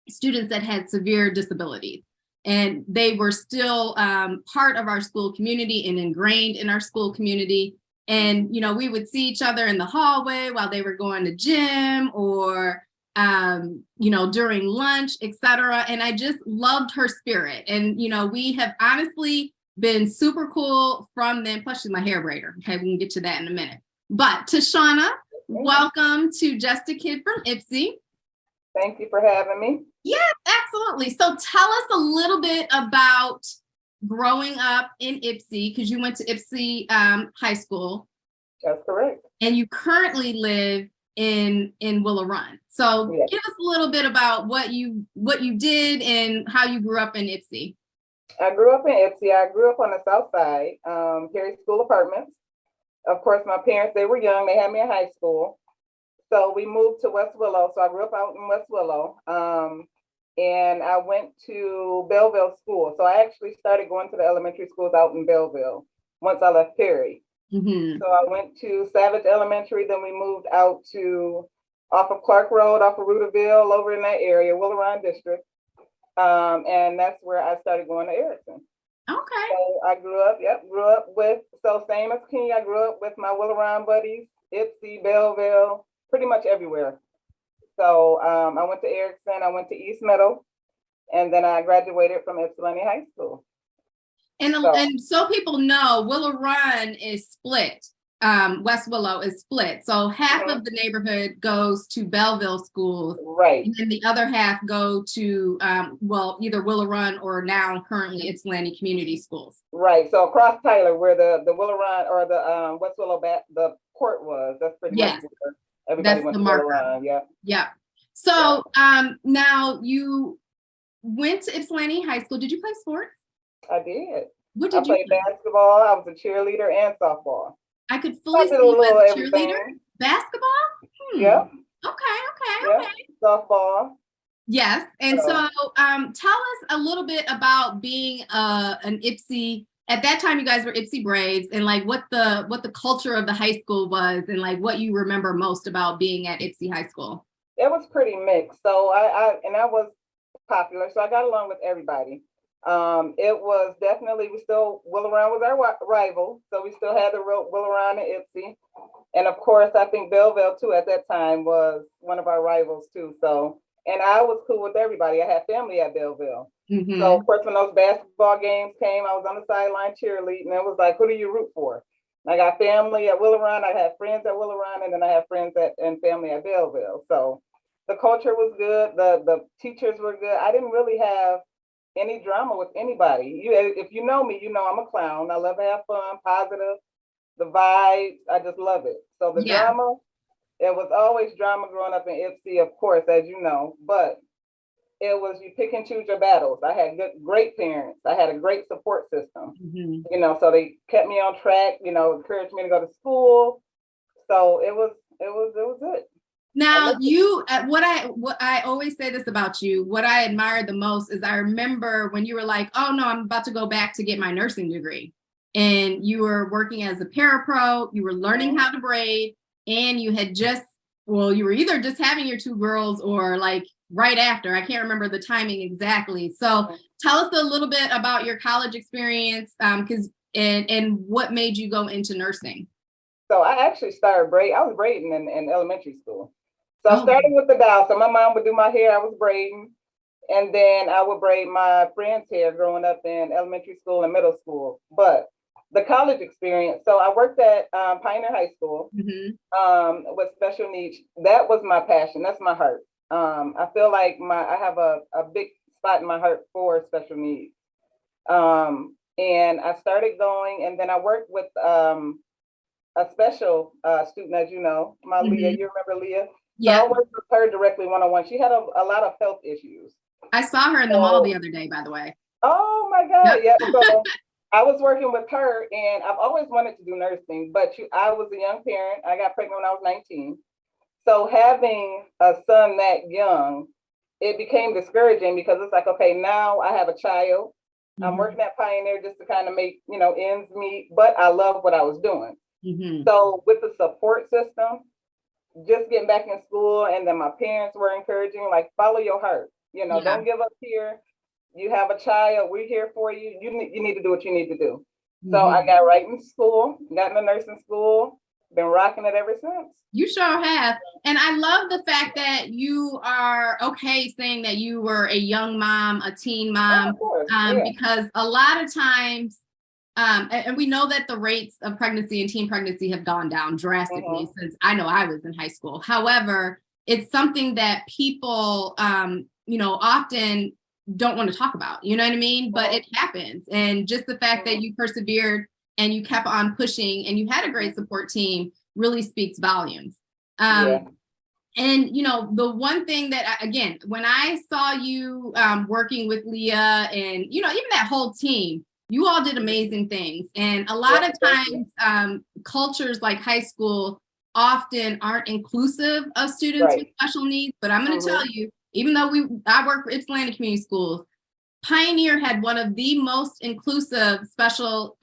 students that had severe disabilities. And they were still part of our school community and ingrained in our school community. And, we would see each other in the hallway while they were going to gym or, during lunch, etc. And I just loved her spirit. And, we have honestly been super cool from then. Plus, she's my hair braider. Okay, we can get to that in a minute. But Tashana, welcome to Just a Kid from Ypsi. Thank you for having me. Yes, absolutely. So tell us a little bit about growing up in Ypsi, because you went to Ypsi High School. That's correct. And you currently live in Willow Run. So Give us a little bit about what you did and how you grew up in Ypsi. I grew up in Ypsi. I grew up on the south side, Perry School Apartments. Of course, my parents, they were young. They had me in high school. So we moved to West Willow. So I grew up out in West Willow. And I went to Belleville School. So I actually started going to the elementary schools out in Belleville once I left Perry. Mm-hmm. So I went to Savage Elementary. Then we moved out to off of Clark Road, off of Rudaville, over in that area, Willow Run District. And that's where I started going to Erickson. Okay. So I grew up with, so same as Kenya, I grew up with my Willow Run buddies, Ypsi, Belleville, pretty much everywhere. So I went to Erickson, I went to East Meadow, and then I graduated from Ypsilanti High School. And so people know, Willow Run is split. West Willow is split. So half of the neighborhood goes to Belleville schools, Right, and then the other half go to, either Willow Run or now currently Ypsilanti Community Schools. right. So across Tyler, where the Willow Run or the West Willow the court was, that's pretty much Yes, where everybody that's went the to Willow marker. Run. Yeah, Yeah. So now you went to Ypsilanti High School. Did you play sports? I did. What I did you played play? basketball. I was a cheerleader and softball. I could I fully did see a you little as a cheerleader. everything. Basketball? Yeah, Okay. yeah, softball. Yes. And So- so tell us a little bit about being an Ypsi. At that time, you guys were Ypsi Braves, and like what the culture of the high school was, and like what you remember most about being at Ypsi High School. It was pretty mixed. So I was popular, so I got along with everybody. It was definitely, Willow Run was our rival, so we still had the Willow Run and Ypsi. And of course, I think Belleville too at that time was one of our rivals too. So, and I was cool with everybody. I had family at Belleville. Mhm. So of course, when those basketball games came, I was on the sideline cheerleading, and it was like, who do you root for? I got family at Willow Run, I had friends at Willow Run, and then I have friends and family at Belleville. So the culture was good, the teachers were good. I didn't really have any drama with anybody. If you know me, you know I'm a clown. I love to have fun, positive, the vibes. I just love it. So the Yeah. drama, it was always drama growing up in Ypsi, of course, as you know, but it was you pick and choose your battles. I had great parents. I had a great support system, Mhm. so they kept me on track, encouraged me to go to school. So it was good. Now you, what I always say this about you, what I admired the most is I remember when you were like, oh no, I'm about to go back to get my nursing degree. And you were working as a parapro, you were learning how to braid, and you had you were either just having your two girls or like right after. I can't remember the timing exactly. So tell us a little bit about your college experience, and what made you go into nursing. So I actually started braiding. I was braiding in elementary school. So I started with the dowel. So my mom would do my hair. I was braiding. And then I would braid my friend's hair growing up in elementary school and middle school. But the college experience, so I worked at Pioneer High School with special needs. That was my passion. That's my heart. I feel like I have a big spot in my heart for special needs. And I started going, and then I worked with a special student, as you know, Leah. You remember Leah? Yeah. So I worked with her directly one-on-one. She had a lot of health issues. I saw her in the mall the other day, by the way. Oh my God. Yeah. So I was working with her, and I've always wanted to do nursing, but I was a young parent. I got pregnant when I was 19. So having a son that young, it became discouraging because it's like, okay, now I have a child. I'm working at Pioneer just to kind of make, ends meet, but I love what I was doing. So with the support system, just getting back in school, and then my parents were encouraging, like, follow your heart. Don't give up here. You have a child. We're here for you. You need to do what you need to do. So I got right in school, got in the nursing school, been rocking it ever since. You sure have. And I love the fact that you are okay saying that you were a young mom, a teen mom, because a lot of times, and we know that the rates of pregnancy and teen pregnancy have gone down drastically since I know I was in high school. However, it's something that people, often don't want to talk about, you know what I mean? But it happens. And just the fact that you persevered and you kept on pushing and you had a great support team really speaks volumes. And, the one thing that, again, when I saw you working with Leah and, even that whole team, you all did amazing things. And a lot of times, cultures like high school often aren't inclusive of students with special needs. But I'm going to tell you, even though I work for Ypsilanti Community Schools, Pioneer had one of the most inclusive special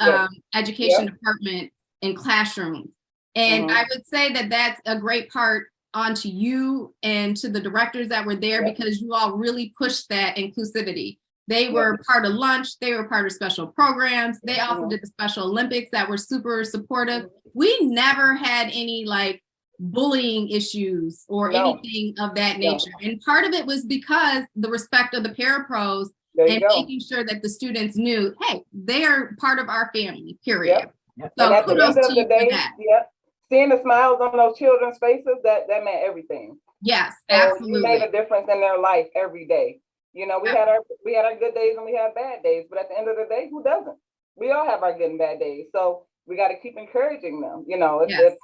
education departments in classrooms. And I would say that that's a great part onto you and to the directors that were there because you all really pushed that inclusivity. They were part of lunch. They were part of special programs. They also did the Special Olympics that were super supportive. We never had any like bullying issues or anything of that nature. And part of it was because the respect of the parapros and making sure that the students knew, hey, they are part of our family, period. And So at the kudos end to of the you for day, that. yep, seeing the smiles on those children's faces, that meant everything. Yes, So you made absolutely. a difference in their life every day. You know, we Yeah. had our good days and we had bad days, but at the end of the day, who doesn't? We all have our good and bad days. So we got to keep encouraging them. You know, Yes. if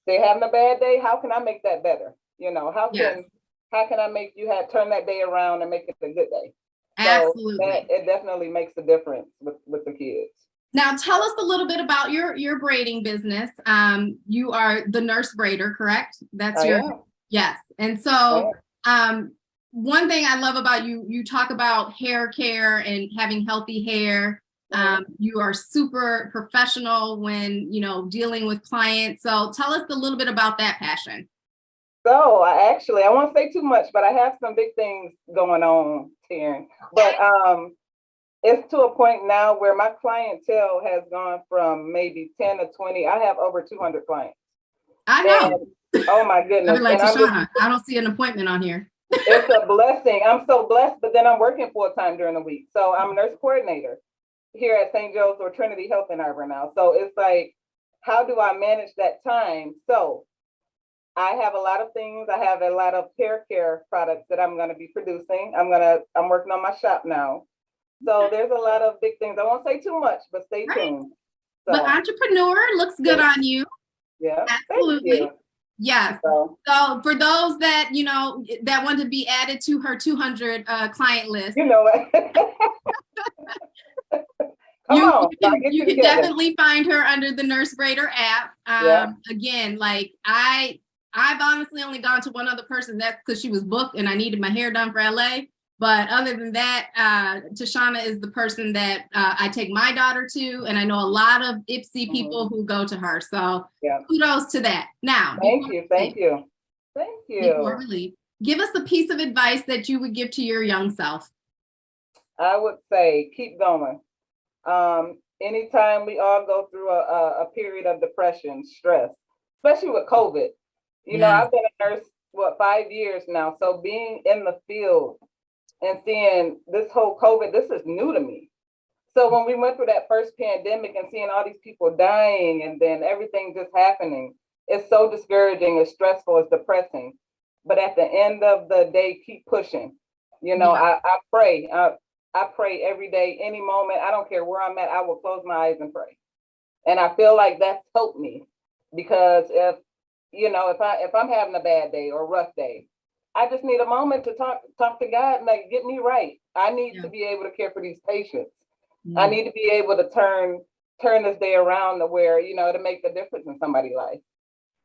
they're having a bad day, how can I make that better? You know, Yes. how can I make you turn that day around and make it a good day? So Absolutely. it definitely makes a difference with the kids. Now tell us a little bit about your braiding business. You are the nurse braider, correct? That's I your am. yes. And I so one thing I love about you, you talk about hair care and having healthy hair. You are super professional when, you know, dealing with clients. So tell us a little bit about that passion. So I won't say too much, but I have some big things going on, Taryn. But it's to a point now where my clientele has gone from maybe 10 to 20. I have over 200 clients. I know. And, oh my I'd goodness. be like, And Tashana, I don't see an appointment on here. it's a blessing. I'm so blessed, but then I'm working full time during the week. So I'm a nurse coordinator here at St. Joe's or Trinity Health in Arbor now. So it's like, how do I manage that time? So I have a lot of things. I have a lot of hair care products that I'm going to be producing. I'm working on my shop now. So there's a lot of big things. I won't say too much, but stay tuned. So, But entrepreneur looks good on you. yeah, Absolutely. thank you. Yes. So, So for those that, you know, that want to be added to her 200 client list, you know what? Come on, you can definitely find her under the Nurse Braider app. Yeah. Again, like I've honestly only gone to one other person. That's because she was booked and I needed my hair done for LA. But other than that, Tashana is the person that I take my daughter to, and I know a lot of IPSY people who go to her. So kudos to that. Now, thank you. Before we leave, give us a piece of advice that you would give to your young self. I would say keep going. Anytime we all go through a period of depression, stress, especially with COVID, you know, I've been a nurse, 5 years now. So being in the field and seeing this whole COVID, this is new to me. So when we went through that first pandemic and seeing all these people dying and then everything just happening, it's so discouraging, it's stressful, it's depressing. But at the end of the day, keep pushing. You know, I pray. I pray every day, any moment. I don't care where I'm at. I will close my eyes and pray. And I feel like that's helped me because if I'm having a bad day or a rough day, I just need a moment to talk to God and like get me right. I need to be able to care for these patients. I need to be able to turn this day around to where, you know, to make a difference in somebody's life.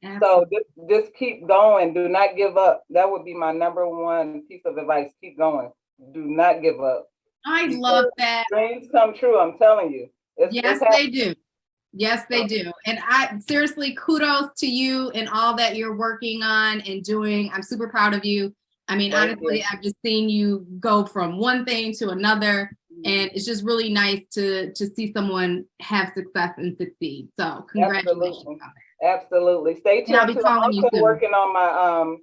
Absolutely. So just keep going. Do not give up. That would be my number one piece of advice. Keep going. Do not give up. I love that. Dreams come true. I'm telling you. Yes, they do. Yes, they do. And I seriously, kudos to you and all that you're working on and doing. I'm super proud of you. I mean, honestly, I've just seen you go from one thing to another. And it's just really nice to see someone have success and succeed. So congratulations. Absolutely. Stay tuned. I'm also working on my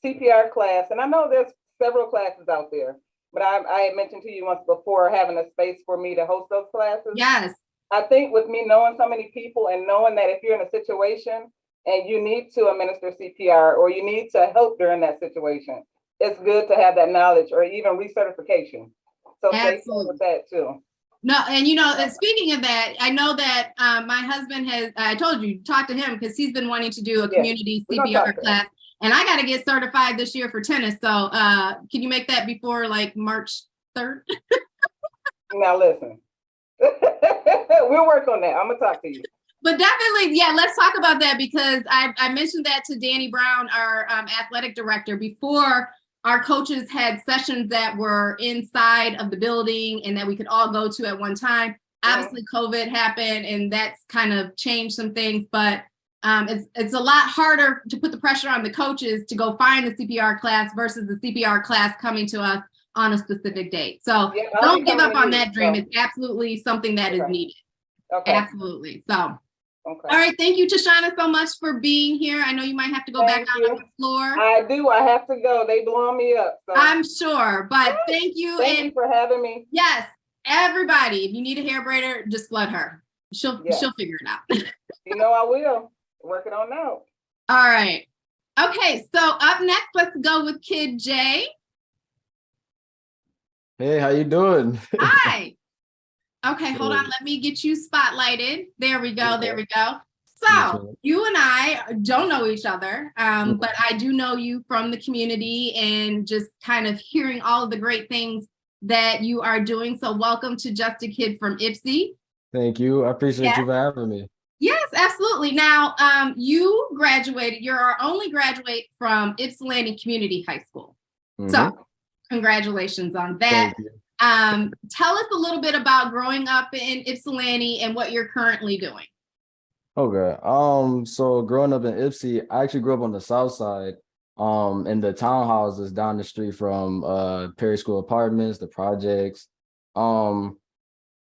CPR class. And I know there's several classes out there, but I had mentioned to you once before having a space for me to host those classes. Yes. I think with me knowing so many people and knowing that if you're in a situation and you need to administer CPR or you need to help during that situation, it's good to have that knowledge or even recertification. So stay tuned with that too. No, and you know, and speaking of that, I know that my husband I told you, talk to him because he's been wanting to do a community CPR class. And I got to get certified this year for tennis. So can you make that before like March 3rd? Now listen, we'll work on that. I'm gonna talk to you. But definitely, yeah, let's talk about that because I mentioned that to Danny Brown, our athletic director, before our coaches had sessions that were inside of the building and that we could all go to at one time. Obviously, COVID happened and that's kind of changed some things, but it's a lot harder to put the pressure on the coaches to go find the CPR class versus the CPR class coming to us on a specific date. So don't give up on that dream. It's absolutely something that is needed. Absolutely. So. Okay. All right. Thank you, Tashana, so much for being here. I know you might have to go back out on the floor. I do. I have to go. They blowing me up. So. I'm sure. But thank you. Thank you for having me. Yes. Everybody, if you need a hair braider, just flood her. Yes. she'll figure it out. You know I will. Work it on out. All right. Okay, so up next, let's go with Kid J. Hey, how you doing? Hi. Okay, hold on. Good. Let me get you spotlighted. There we go. There we go. Yes, So ma'am. you and I don't know each other, Mhm. but I do know you from the community and just kind of hearing all of the great things that you are doing. So welcome to Just a Kid from Ypsi. Thank you. I appreciate Yes. you for having me. Yes, absolutely. Now, you graduated. You're our only graduate from Ypsilanti Community High School. Mhm. So congratulations on that. Thank you. Tell us a little bit about growing up in Ypsilanti and what you're currently doing. Okay. So growing up in Ypsi, I actually grew up on the south side, in the townhouses down the street from Perry School Apartments, the projects. Um,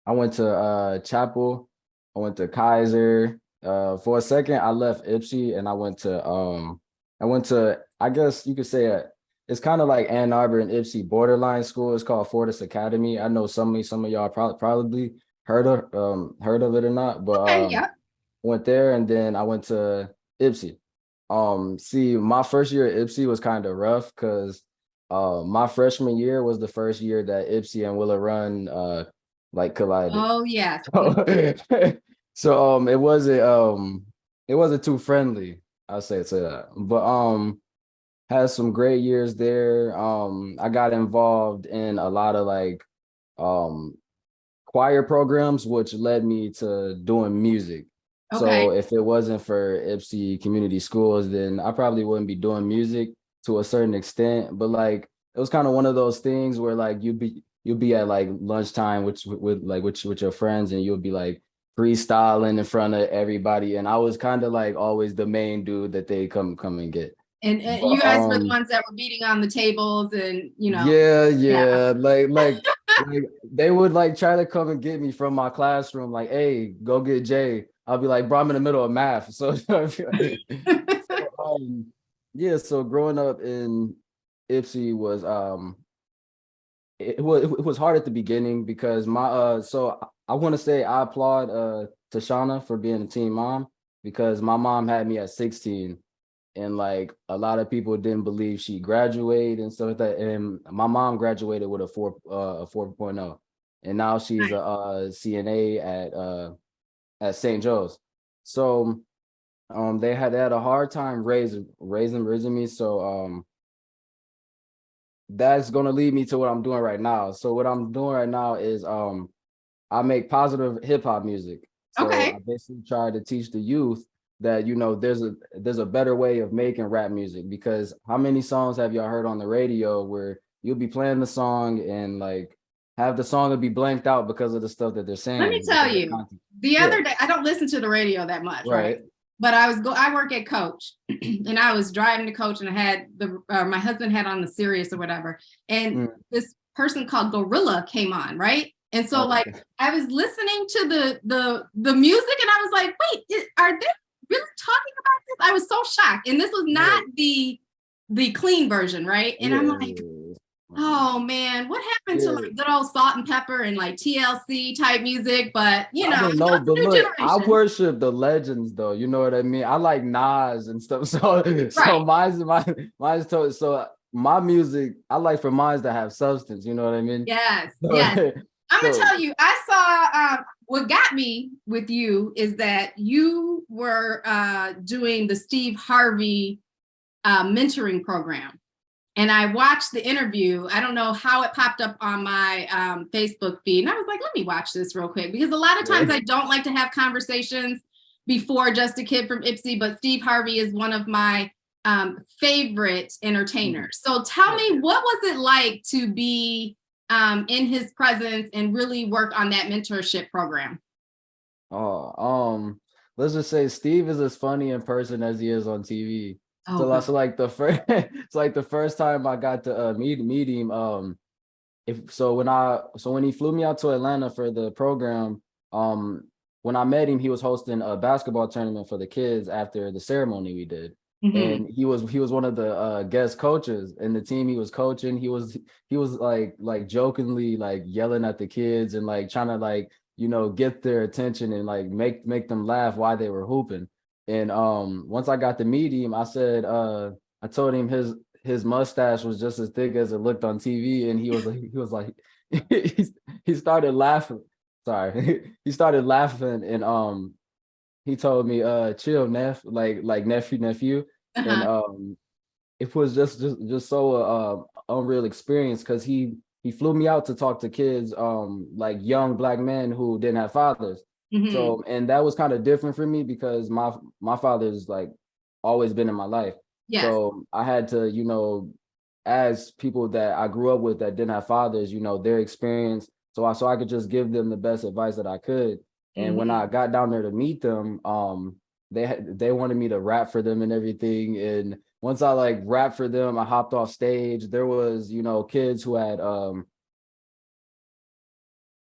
I went to Chapel, I went to Kaiser. For a second, I left Ypsi and I went to, I guess you could say it's kind of like Ann Arbor and Ypsi borderline school. It's called Fortis Academy. I know some of y'all probably heard of it or not, but Okay, yeah. went there and then I went to Ypsi. See, my first year at Ypsi was kind of rough because my freshman year was the first year that Ypsi and Willow Run like collided. Oh, yes. So it wasn't too friendly, I'll say that. But had some great years there. I got involved in a lot of like choir programs, which led me to doing music. Okay. So if it wasn't for Ypsi Community Schools, then I probably wouldn't be doing music to a certain extent. But like it was kind of one of those things where like you'd be at like lunchtime with your friends and you'll be like freestyling in front of everybody. And I was kind of like always the main dude that they come and get. And But, you guys were the ones that were beating on the tables and, you know. Yeah. Like they would like try to come and get me from my classroom, like, hey, go get Jay. I'll be like, bro, I'm in the middle of math. So, yeah, so growing up in Ypsi was it was hard at the beginning because my so I want to say I applaud Tashana for being a teen mom because my mom had me at 16 and like a lot of people didn't believe she graduated and stuff like that. And my mom graduated with a 4.0 and now she's a CNA at St. Joe's. So they had a hard time raising me. So that's gonna lead me to what I'm doing right now. So what I'm doing right now is I make positive hip hop music. So Okay. I basically try to teach the youth that there's a better way of making rap music, because how many songs have y'all heard on the radio where you'll be playing the song and like have the song will be blanked out because of the stuff that they're saying? Let me tell you, the other day, I don't listen to the radio that much, right? But I work at Coach and I was driving to Coach and I had my husband had on the Sirius or whatever. And this person called Gorilla came on, right? And so like I was listening to the music and I was like, wait, are they really talking about this? I was so shocked. And this was not the clean version, right? And I'm like, oh man, what happened to like good old Salt and Pepper and like TLC type music? But you know, I don't know, but look, generation. I worship the legends though. You know what I mean? I like Nas and stuff. So mine's told. So my music, I like for mine to have substance. You know what I mean? Yes, yes. I'm gonna tell you, I saw what got me with you is that you were doing the Steve Harvey mentoring program. And I watched the interview. I don't know how it popped up on my Facebook feed. And I was like, let me watch this real quick. Because a lot of times I don't like to have conversations before Just a Kid from Ypsi, but Steve Harvey is one of my favorite entertainers. So tell me, what was it like to be in his presence and really work on that mentorship program? Let's just say Steve is as funny in person as he is on TV. So the first time I got to meet him, when he flew me out to Atlanta for the program, when I met him, he was hosting a basketball tournament for the kids after the ceremony we did. And he was one of the guest coaches, and the team he was coaching, he was like jokingly like yelling at the kids and like trying to like you know, get their attention and like make them laugh while they were hooping. And once I got to meet him, I said, I told him his mustache was just as thick as it looked on TV, and he was like he started laughing. Sorry, he started laughing, and he told me, chill, like nephew. And it was just so unreal experience, because he flew me out to talk to kids, like young Black men who didn't have fathers. Mhm. So, and that was kind of different for me because my father's like always been in my life. Yes. So I had to, you know, as people that I grew up with that didn't have fathers, you know, their experience. So I could just give them the best advice that I could. And when I got down there to meet them, they wanted me to rap for them and everything. And once I like rapped for them, I hopped off stage. There was, you know, kids who had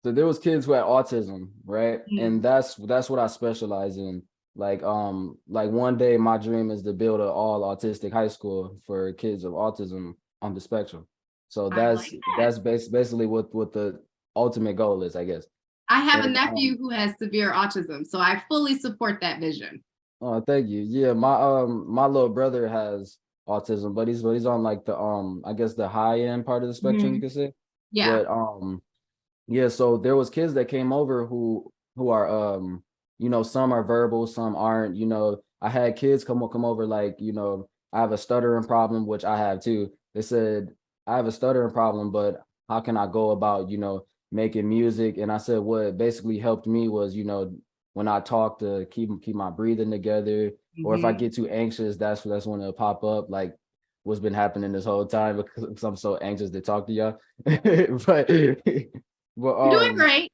so there was kids who had autism, right? And that's what I specialize in. Like one day my dream is to build an all autistic high school for kids of autism on the spectrum. So that's basically what the ultimate goal is, I guess. I have a nephew who has severe autism, so I fully support that vision. Oh, thank you. Yeah, my little brother has autism, but he's on like the I guess the high end part of the spectrum, you could say. Yeah. But yeah, so there was kids that came over who are you know, some are verbal, some aren't. You know, I had kids come over like, you know, I have a stuttering problem, which I have too. They said, I have a stuttering problem, but how can I go about, you know, making music? And I said, what basically helped me was, you know, when I talk, to keep my breathing together, or if I get too anxious, that's when it'll pop up, like what's been happening this whole time, because I'm so anxious to talk to y'all. but You're doing great.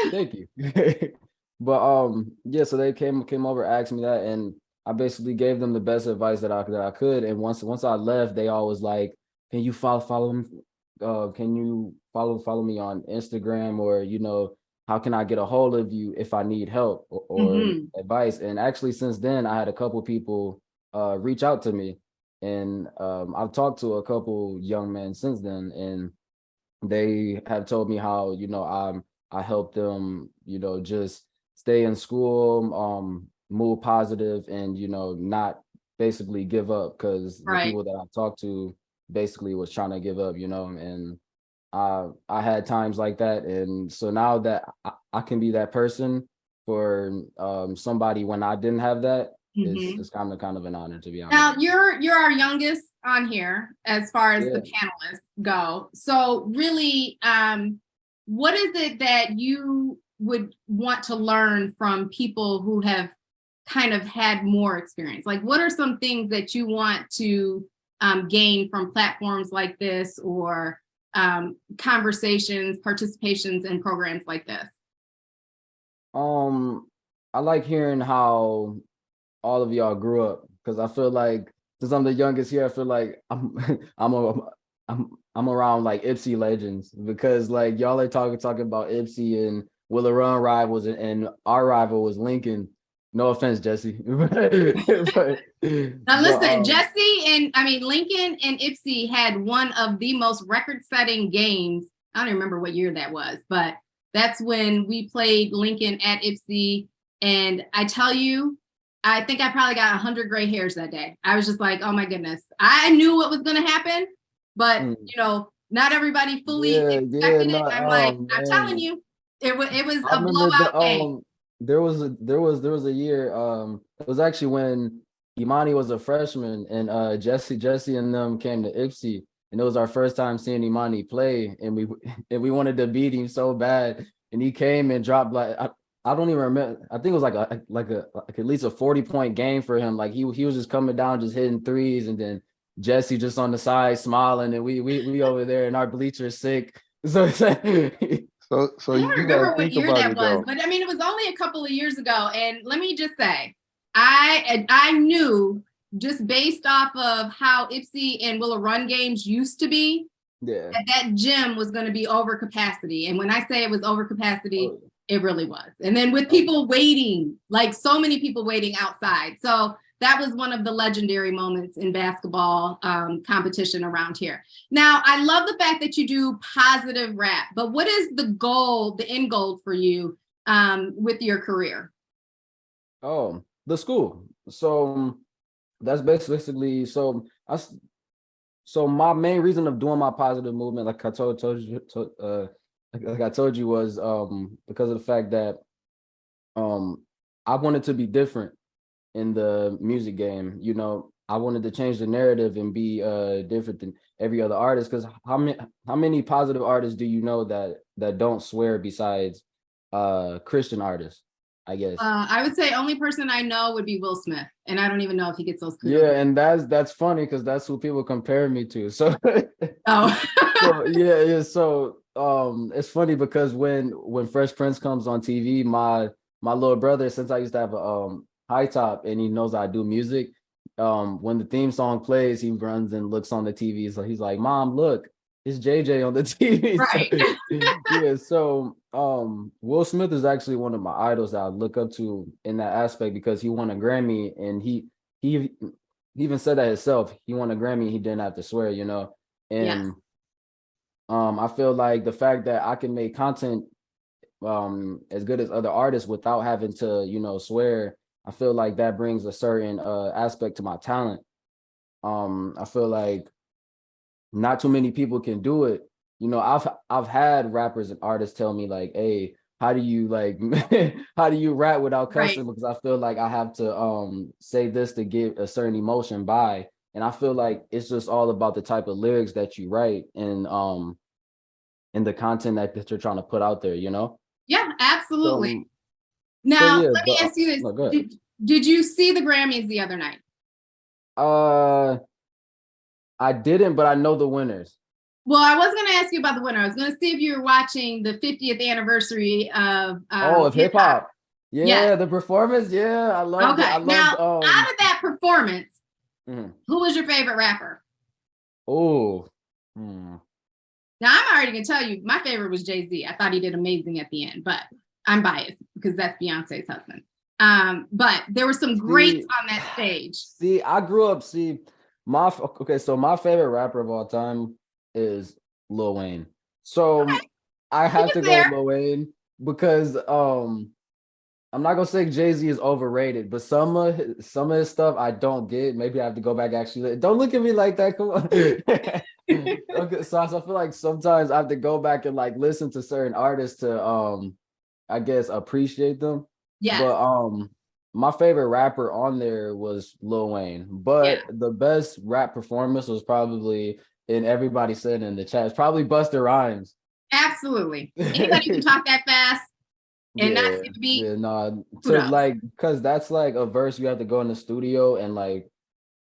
Thank you. But yeah, so they came over, asked me that, and I basically gave them the best advice that I could. And once I left, they all was like, can you follow me? Can you follow me on Instagram, or, you know, how can I get a hold of you if I need help or advice? And actually, since then, I had a couple people reach out to me, and I've talked to a couple young men since then, and they have told me how, you know, I help them, you know, just stay in school, move positive, and, you know, not basically give up, because the people that I talked to basically was trying to give up, you know. And I had times like that, and so now that I can be that person for somebody when I didn't have that, it's kind of an honor, to be honest. Now you're our youngest on here as far as the panelists go. So really, what is it that you would want to learn from people who have kind of had more experience? Like, what are some things that you want to gain from platforms like this, or conversations, participations in programs like this? I like hearing how all of y'all grew up, because I feel like, since I'm the youngest here, I feel like I'm around like Ipsy legends, because like y'all are talking about Ipsy and Willow Run rivals, and our rival was Lincoln. No offense, Jesse. Now listen, Jesse and Lincoln and Ipsy had one of the most record-setting games. I don't even remember what year that was, but that's when we played Lincoln at Ipsy. And I tell you, I think I probably got 100 gray hairs that day. I was just like, oh my goodness. I knew what was going to happen, but you know, not everybody fully expected it. I'm telling you, it was a blowout game. There was a year, it was actually when Imani was a freshman, and Jesse and them came to Ipsy, and it was our first time seeing Imani play, and we wanted to beat him so bad, and he came and dropped like, I don't even remember. I think it was like at least a 40-point game for him. Like he was just coming down, just hitting threes, and then Jesse just on the side smiling, and we over there in our bleachers sick. So So you remember what year that was, but it was only a couple of years ago. And let me just say, I knew, just based off of how Ipsy and Willow Run games used to be, that gym was going to be over capacity. And when I say it was over capacity, it really was. And then with people waiting, like so many people waiting outside. So that was one of the legendary moments in basketball competition around here. Now, I love the fact that you do positive rap, but what is the goal, the end goal for you with your career? Oh, the school. So that's basically so my main reason of doing my positive movement, like I told you, was because of the fact that I wanted to be different in the music game. You know, I wanted to change the narrative and be different than every other artist. Because how many positive artists do you know that don't swear besides Christian artists, I guess. I would say only person I know would be Will Smith, and I don't even know if he gets those. Yeah, and that's funny because that's who people compare me to. So, Oh. so yeah. So it's funny because when Fresh Prince comes on TV, my little brother, since I used to have a high top and he knows I do music, when the theme song plays, he runs and looks on the TV. So he's like, "Mom, look, it's JJ on the TV." Right. Yeah. So Will Smith is actually one of my idols that I look up to in that aspect because he won a Grammy and he even said that himself. He won a Grammy, he didn't have to swear, you know. And Yes. I feel like the fact that I can make content as good as other artists without having to, you know, swear, I feel like that brings a certain aspect to my talent. I feel like not too many people can do it. You know, I've had rappers and artists tell me like, "Hey, how do you like how do you rap without cussing?" Right. Because I feel like I have to say this to give a certain emotion by. And I feel like it's just all about the type of lyrics that you write and the content that you're trying to put out there, you know? Yeah, absolutely. So, Now, yeah, let me but ask you this. no, go ahead. Did you see the Grammys the other night? I didn't, but I know the winners. Well, I was going to ask you about the winner. I was going to see if you were watching the 50th anniversary of Of hip hop. Yeah, Yes. the performance. Yeah, I loved it. Okay. I Now, loved out of that performance, mhm. who was your favorite rapper? Oh. Now, I'm already going to tell you, my favorite was Jay-Z. I thought he did amazing at the end, but I'm biased because that's Beyonce's husband. But there were some greats on that stage. See, I grew up, so my favorite rapper of all time is Lil Wayne. So Okay. I have to go there. with Lil Wayne because I'm not gonna say Jay-Z is overrated, but some of his stuff I don't get. Maybe I have to go back actually. Don't look at me like that. Come on. Okay, so I feel like sometimes I have to go back and like listen to certain artists to I guess appreciate them. Yes. But my favorite rapper on there was Lil Wayne. But the best rap performance was probably, and everybody said in the chat, it's probably Busta Rhymes. Absolutely. Anybody who can talk that fast and not skip a beat. Yeah, no. So like, cause that's like a verse you have to go in the studio and like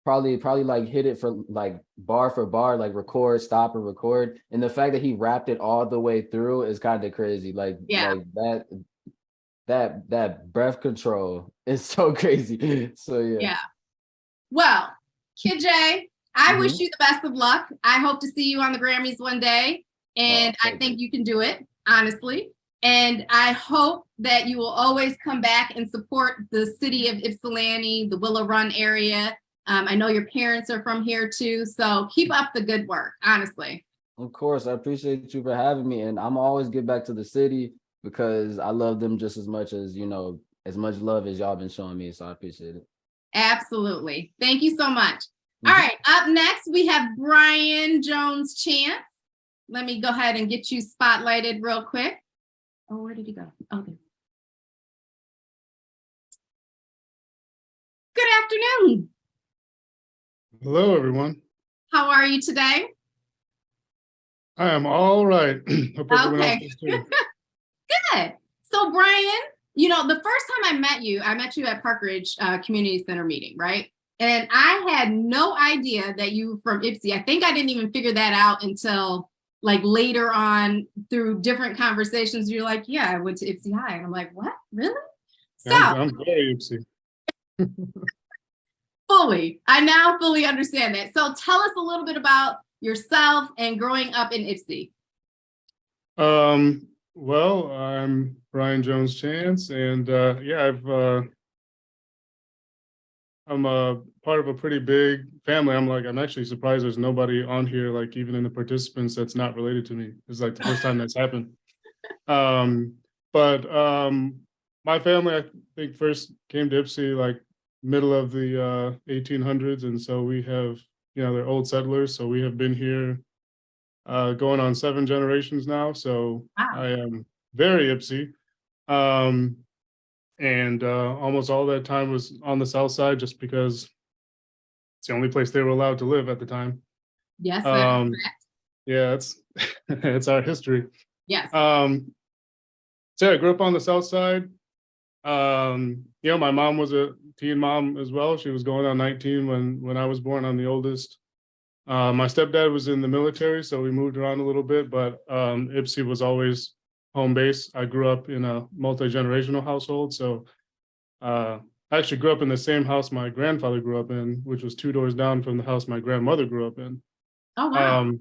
probably like hit it for like bar for bar, like record, stop and record. And the fact that he rapped it all the way through is kind of crazy. Like that breath control is so crazy. So yeah. Well, Kid J, I wish you the best of luck. I hope to see you on the Grammys one day. And I think you can do it, honestly. And I hope that you will always come back and support the city of Ypsilanti, the Willow Run area. I know your parents are from here too. So keep up the good work, honestly. Of course, I appreciate you for having me. And I'm always get back to the city because I love them just as much as, you know, as much love as y'all been showing me. So I appreciate it. Absolutely. Thank you so much. All right. Up next, we have Brian Jones-Chance. Let me go ahead and get you spotlighted real quick. Oh, where did he go? Okay. Good afternoon. Hello, everyone. How are you today? I am all right. Hope everyone else is too. Good. So, Brian, you know, the first time I met you at Park Ridge Community Center meeting, right? And I had no idea that you were from Ypsi. I think I didn't even figure that out until like later on through different conversations. You're like, yeah, I went to Ypsi High. And I'm like, what? Really? So I'm very Ypsi. I now fully understand that. So tell us a little bit about yourself and growing up in Ypsi. Well, I'm Brian Jones-Chance, and I'm a part of a pretty big family. I'm actually surprised there's nobody on here, like even in the participants, that's not related to me. It's like the first time that's happened. But my family, I think, first came to Ypsi like middle of the 1800s, and so we have, they're old settlers, so we have been here going on 7 generations now. So Wow. I am very Ypsi. And almost all that time was on the south side, just because it's the only place they were allowed to live at the time. Yes, that's Um, correct. yeah, it's it's our history. Yes. So yeah, I grew up on the south side. My mom was a teen mom as well. She was going on 19 when I was born. I'm the oldest. My stepdad was in the military, so we moved around a little bit, but Ypsi was always home base. I grew up in a multi-generational household, so I actually grew up in the same house my grandfather grew up in, which was 2 doors down from the house my grandmother grew up in. Oh, wow.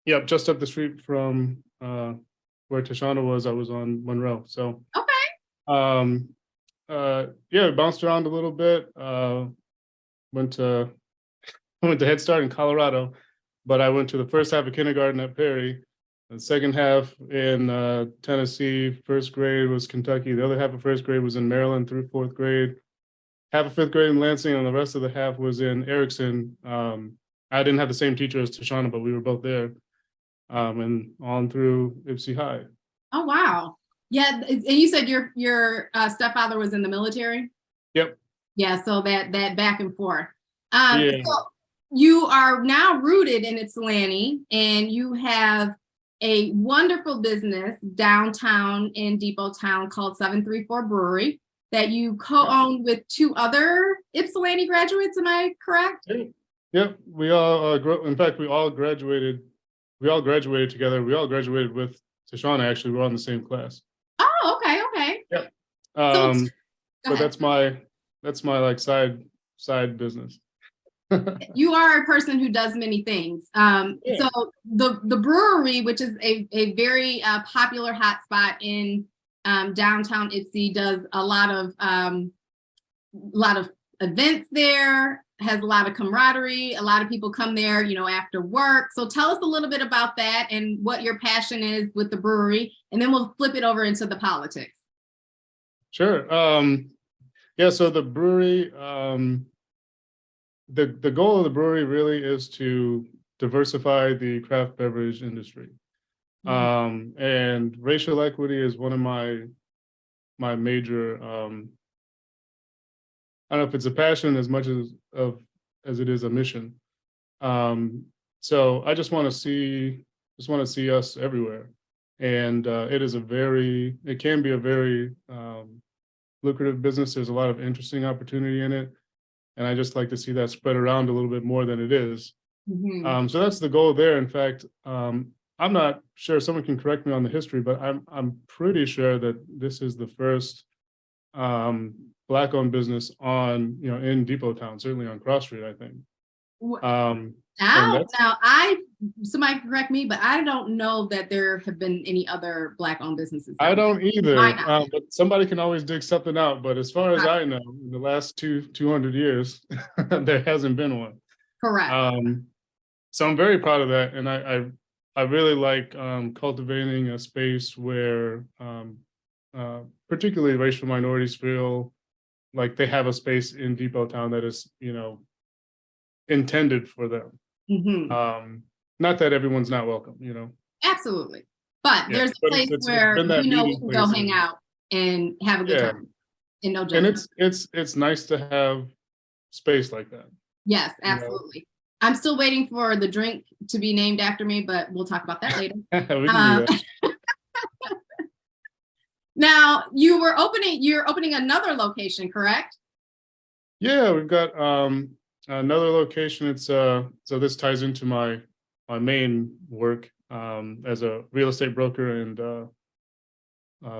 Yep, just up the street from where Tashana was. I was on Monroe. So Okay. yeah, bounced around a little bit. Went to Head Start in Colorado, but I went to the first half of kindergarten at Perry. The second half in Tennessee. First grade was Kentucky. The other half of first grade was in Maryland through 4th grade. Half of 5th grade in Lansing, and the rest of the half was in Erickson. I didn't have the same teacher as Tashana, but we were both there. And on through Ypsi High. Oh, wow. Yeah, and you said your stepfather was in the military? Yep. Yeah, so that back and forth. Yeah. So you are now rooted in Ypsilanti, and you have a wonderful business downtown in Depot Town called 734 Brewery that you co-own with 2 other Ypsilanti graduates. Am I correct? Yep. We all in fact, we all graduated together. We all graduated with Tashana. Actually, we're all in the same class. Oh, okay. Yep. So, go But ahead. that's my like side business. You are a person who does many things. Yeah. So the brewery, which is a very popular hotspot in downtown Ypsi, does a lot of events there, has a lot of camaraderie. A lot of people come there, after work. So tell us a little bit about that and what your passion is with the brewery, and then we'll flip it over into the politics. Sure. Yeah, so the brewery, the goal of the brewery really is to diversify the craft beverage industry. And racial equity is one of my major, I don't know if it's a passion as much as it is a mission. So I just want to see us everywhere. And it can be a very lucrative business. There's a lot of interesting opportunity in it. And I just like to see that spread around a little bit more than it is. So that's the goal there. In fact, I'm not sure, someone can correct me on the history, but I'm pretty sure that this is the first Black-owned business in Depot Town, certainly on Cross Street, I think. Somebody correct me, but I don't know that there have been any other Black-owned businesses. I don't either, Why but somebody can always dig something out. But as far as I know, in the last 200 years, there hasn't been one. Correct. So I'm very proud of that, and I really like cultivating a space where particularly racial minorities feel like they have a space in Depot Town that is, intended for them. Not that everyone's not welcome, Absolutely. But there's a place where we can go hang out and have a good time. And no judgment. And it's nice to have space like that. Yes, absolutely. I'm still waiting for the drink to be named after me, but we'll talk about that later. We can do that. Now, you're opening another location, correct? Yeah, we've got another location. It's so this ties into my main work as a real estate broker and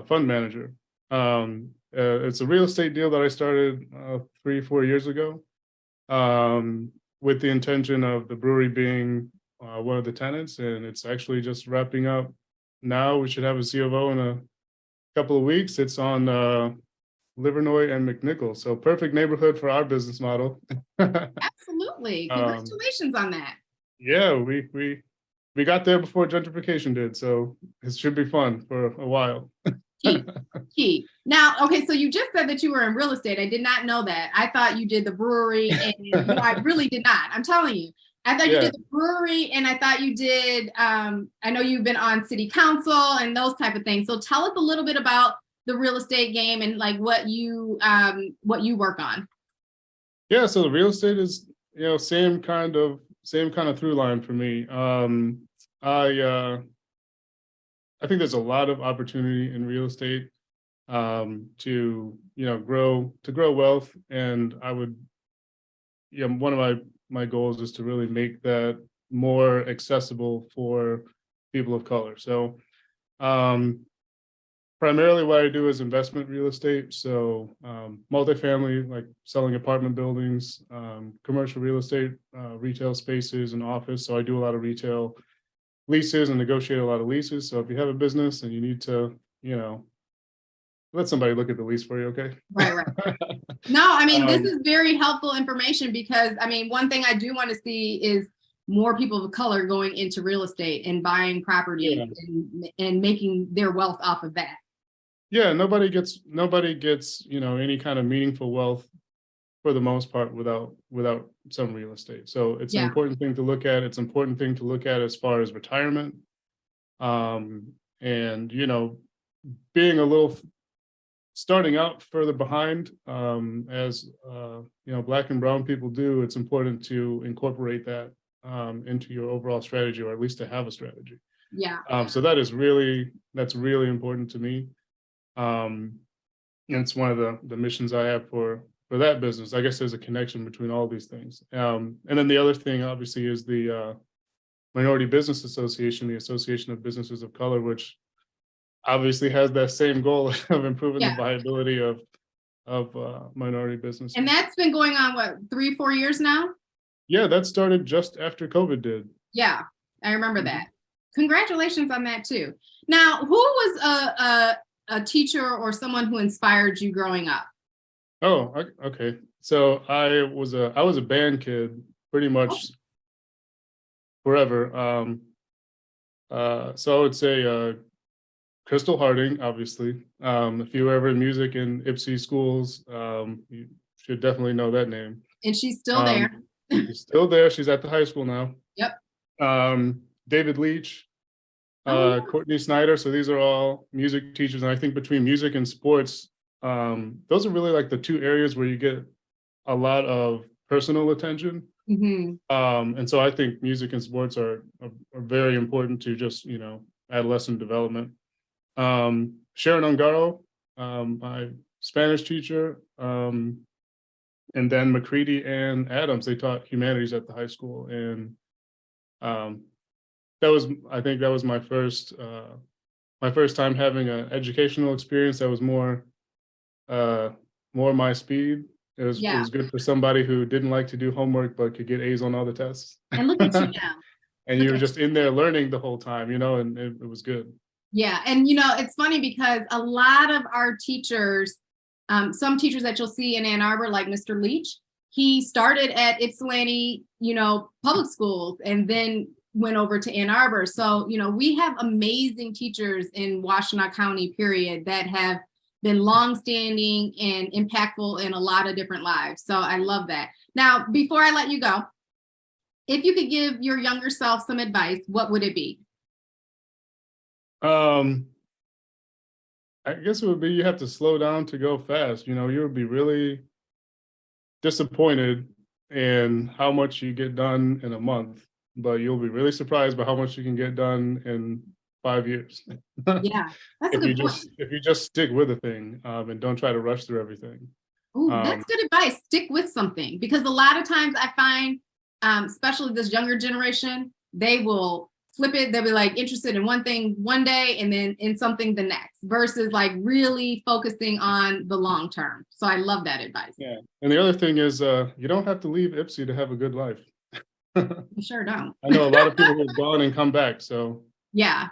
fund manager. It's a real estate deal that I started 3-4 years ago with the intention of the brewery being one of the tenants, and it's actually just wrapping up now. We should have a C of O in a couple of weeks. It's on Livernois and McNichol, so perfect neighborhood for our business model. Absolutely. Congratulations on that. Yeah, we got there before gentrification did, so it should be fun for a while. Key. Now, okay, so you just said that you were in real estate. I did not know that. I thought you did the brewery, and no, I really did not. I'm telling you. I thought you did the brewery, and I thought you did, I know you've been on city council and those type of things. So tell us a little bit about the real estate game and like what you work on. Yeah, so the real estate is, same kind of through line for me. I think there's a lot of opportunity in real estate to grow wealth, and I would, one of my goals is to really make that more accessible for people of color. So primarily what I do is investment real estate. So multifamily, like selling apartment buildings, commercial real estate, retail spaces and office. So I do a lot of retail leases and negotiate a lot of leases. So if you have a business and you need to, let somebody look at the lease for you, okay? Right. No, I mean, this is very helpful information because, I mean, one thing I do want to see is more people of color going into real estate and buying property and making their wealth off of that. Yeah, nobody gets, any kind of meaningful wealth for the most part without some real estate. So it's an important thing to look at. It's an important thing to look at as far as retirement. And, being a little starting out further behind, as Black and brown people do, it's important to incorporate that into your overall strategy, or at least to have a strategy. Yeah. So that's really important to me. And it's one of the missions I have for that business. I guess there's a connection between all these things. And then the other thing, obviously, is the Minority Business Association, the Association of Businesses of Color, which obviously has that same goal of improving the viability of minority businesses. And that's been going on, what, 3-4 years now? Yeah, that started just after COVID did. Yeah, I remember that. Congratulations on that too. Now, who was a teacher or someone who inspired you growing up? Oh, okay. So I was a band kid pretty much forever. So I would say Crystal Harding, obviously. If you were ever in music in Ypsi schools, you should definitely know that name. And she's still there. She's still there. She's at the high school now. Yep. David Leach, Courtney Snyder. So these are all music teachers. And I think between music and sports, those are really like the two areas where you get a lot of personal attention. And so I think music and sports are very important to just, adolescent development. Sharon Ungaro, my Spanish teacher, and then McCready and Adams, they taught humanities at the high school. And that was my first time having an educational experience that was more my speed. It was good for somebody who didn't like to do homework but could get A's on all the tests. And look at you now. And you were just in there learning the whole time, and it was good. Yeah, and it's funny because a lot of our teachers, some teachers that you'll see in Ann Arbor, like Mr. Leach, he started at Ypsilanti, public schools, and then went over to Ann Arbor. So, we have amazing teachers in Washtenaw County, period, that have been longstanding and impactful in a lot of different lives. So I love that. Now, before I let you go, if you could give your younger self some advice, what would it be? I guess it would be, you have to slow down to go fast. You would be really disappointed in how much you get done in a month, but you'll be really surprised by how much you can get done in 5 years. Yeah, that's a good point. If you just stick with a thing and don't try to rush through everything. Ooh, that's good advice. Stick with something, because a lot of times I find, especially this younger generation, they will flip it. They'll be like interested in one thing one day and then in something the next, versus like really focusing on the long term. So I love that advice. Yeah. And the other thing is you don't have to leave Ypsi to have a good life. You sure don't. I know a lot of people who've gone and come back. So yeah.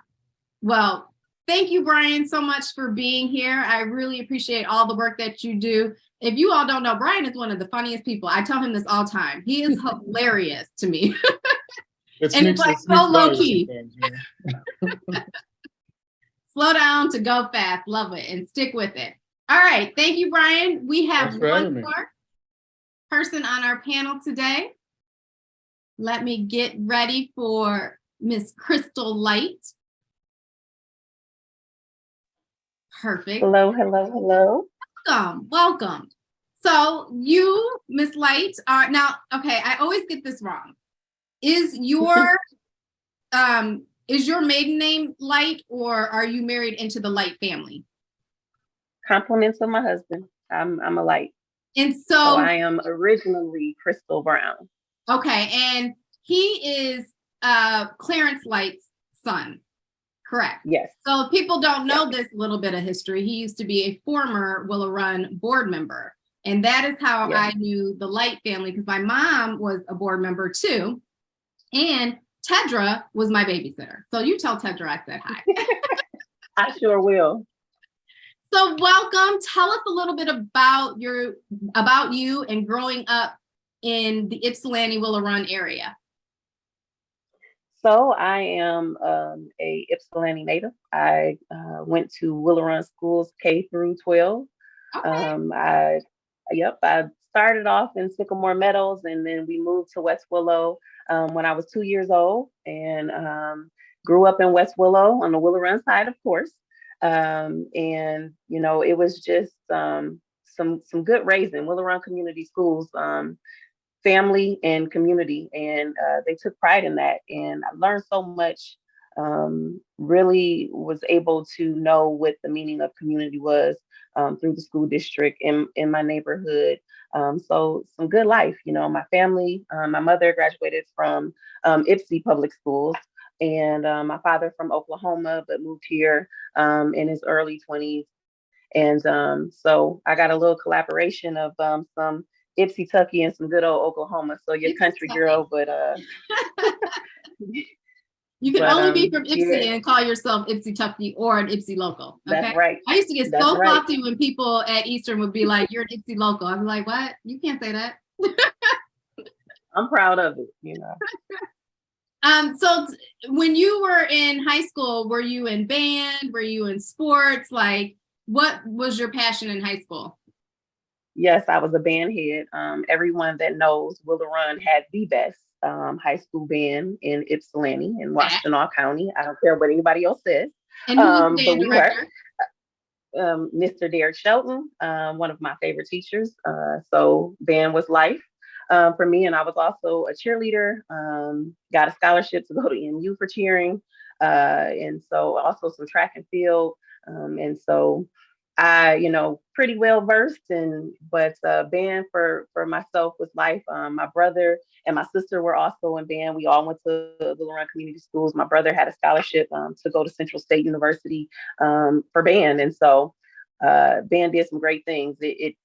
Well, thank you, Brian, so much for being here. I really appreciate all the work that you do. If you all don't know, Brian is one of the funniest people. I tell him this all the time. He is hilarious to me. And it's like so low key. Slow down to go fast. Love it. And stick with it. All right. Thank you, Brian. We have Thanks for having one me. more person on our panel today. Let me get ready for Miss Crystal Light. Perfect. Hello, hello, hello. Welcome, welcome. So you, Miss Light, are now, okay, I always get this wrong. Is your maiden name Light, or are you married into the Light family? Compliments of my husband. I'm a Light. And So so, I am originally Crystal Brown. okay, and he is Clarence Light's son, correct? Yes. So if people don't know this little bit of history, he used to be a former Willow Run board member. And that is how Yeah. I knew the Light family, because my mom was a board member too. And Tedra was my babysitter. So you tell Tedra I said hi. I sure will. So welcome. Tell us a little bit about you and growing up in the Ypsilanti Willow Run area. So I am a Ypsilanti native. I went to Willow Run schools K through 12. Okay. I started off in Sycamore Meadows, and then we moved to West Willow when I was 2 years old, and grew up in West Willow on the Willow Run side, of course. And you know, it was just some good raising. Willow Run Community Schools, family and community, and they took pride in that. And I learned so much. Really was able to know what the meaning of community was through the school district in my neighborhood. So some good life, you know. My family, my mother graduated from Ypsi Public Schools, and my father from Oklahoma, but moved here in his early 20s. And so I got a little collaboration of some Ypsi Tucky and some good old Oklahoma. So you're country girl, but You can only be from Ypsi yeah. and call yourself Ypsi Tucky or an Ypsi local. Okay? That's right. I used to get That's so right. salty when people at Eastern would be like, "You're an Ypsi local." I'd be like, "What? You can't say that." I'm proud of it, you know. When you were in high school, were you in band? Were you in sports? Like, what was your passion in high school? Yes, I was a band head. Everyone that knows Willow Run had the best high school band in Ypsilanti in Washtenaw County. I don't care what anybody else says. And who was the band but we director? were Mr. Derek Shelton, one of my favorite teachers. So band was life for me. And I was also a cheerleader, got a scholarship to go to NU for cheering. And so also some track and field. And so I, you know, pretty well versed but band for myself was life. My brother and my sister were also in band. We all went to the Willow Run Community Schools. My brother had a scholarship to go to Central State University for band. And so band did some great things. It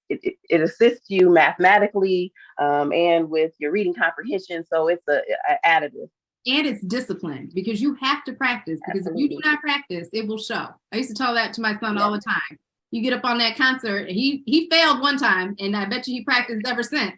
assists you mathematically and with your reading comprehension. So it's a additive. And it's disciplined, because you have to practice, because if you do not practice, it will show. I used to tell that to my son all the time. You get up on that concert, he failed one time, and I bet you he practiced ever since.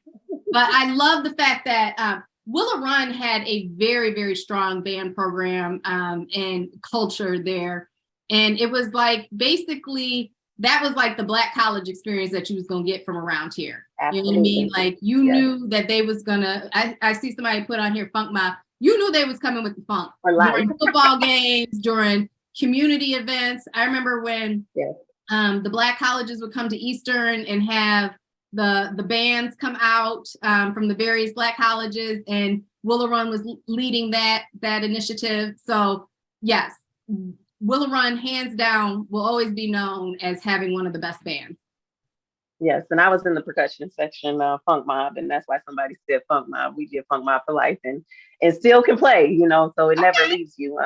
But I love the fact that Willow Run had a very, very strong band program and culture there. And it was like, basically, that was like the Black college experience that you was going to get from around here. Absolutely. You know what I mean? Like, you knew that they was gonna, I see somebody put on here Funk Mob. You knew they was coming with the funk during football games, during community events. I remember when the Black colleges would come to Eastern and have the bands come out from the various Black colleges, and Willow Run was leading that initiative. So yes, Willow Run, hands down, will always be known as having one of the best bands. Yes, and I was in the percussion section, Funk Mob, and that's why somebody said Funk Mob. We did Funk Mob for life, and still can play, you know, so it never leaves you.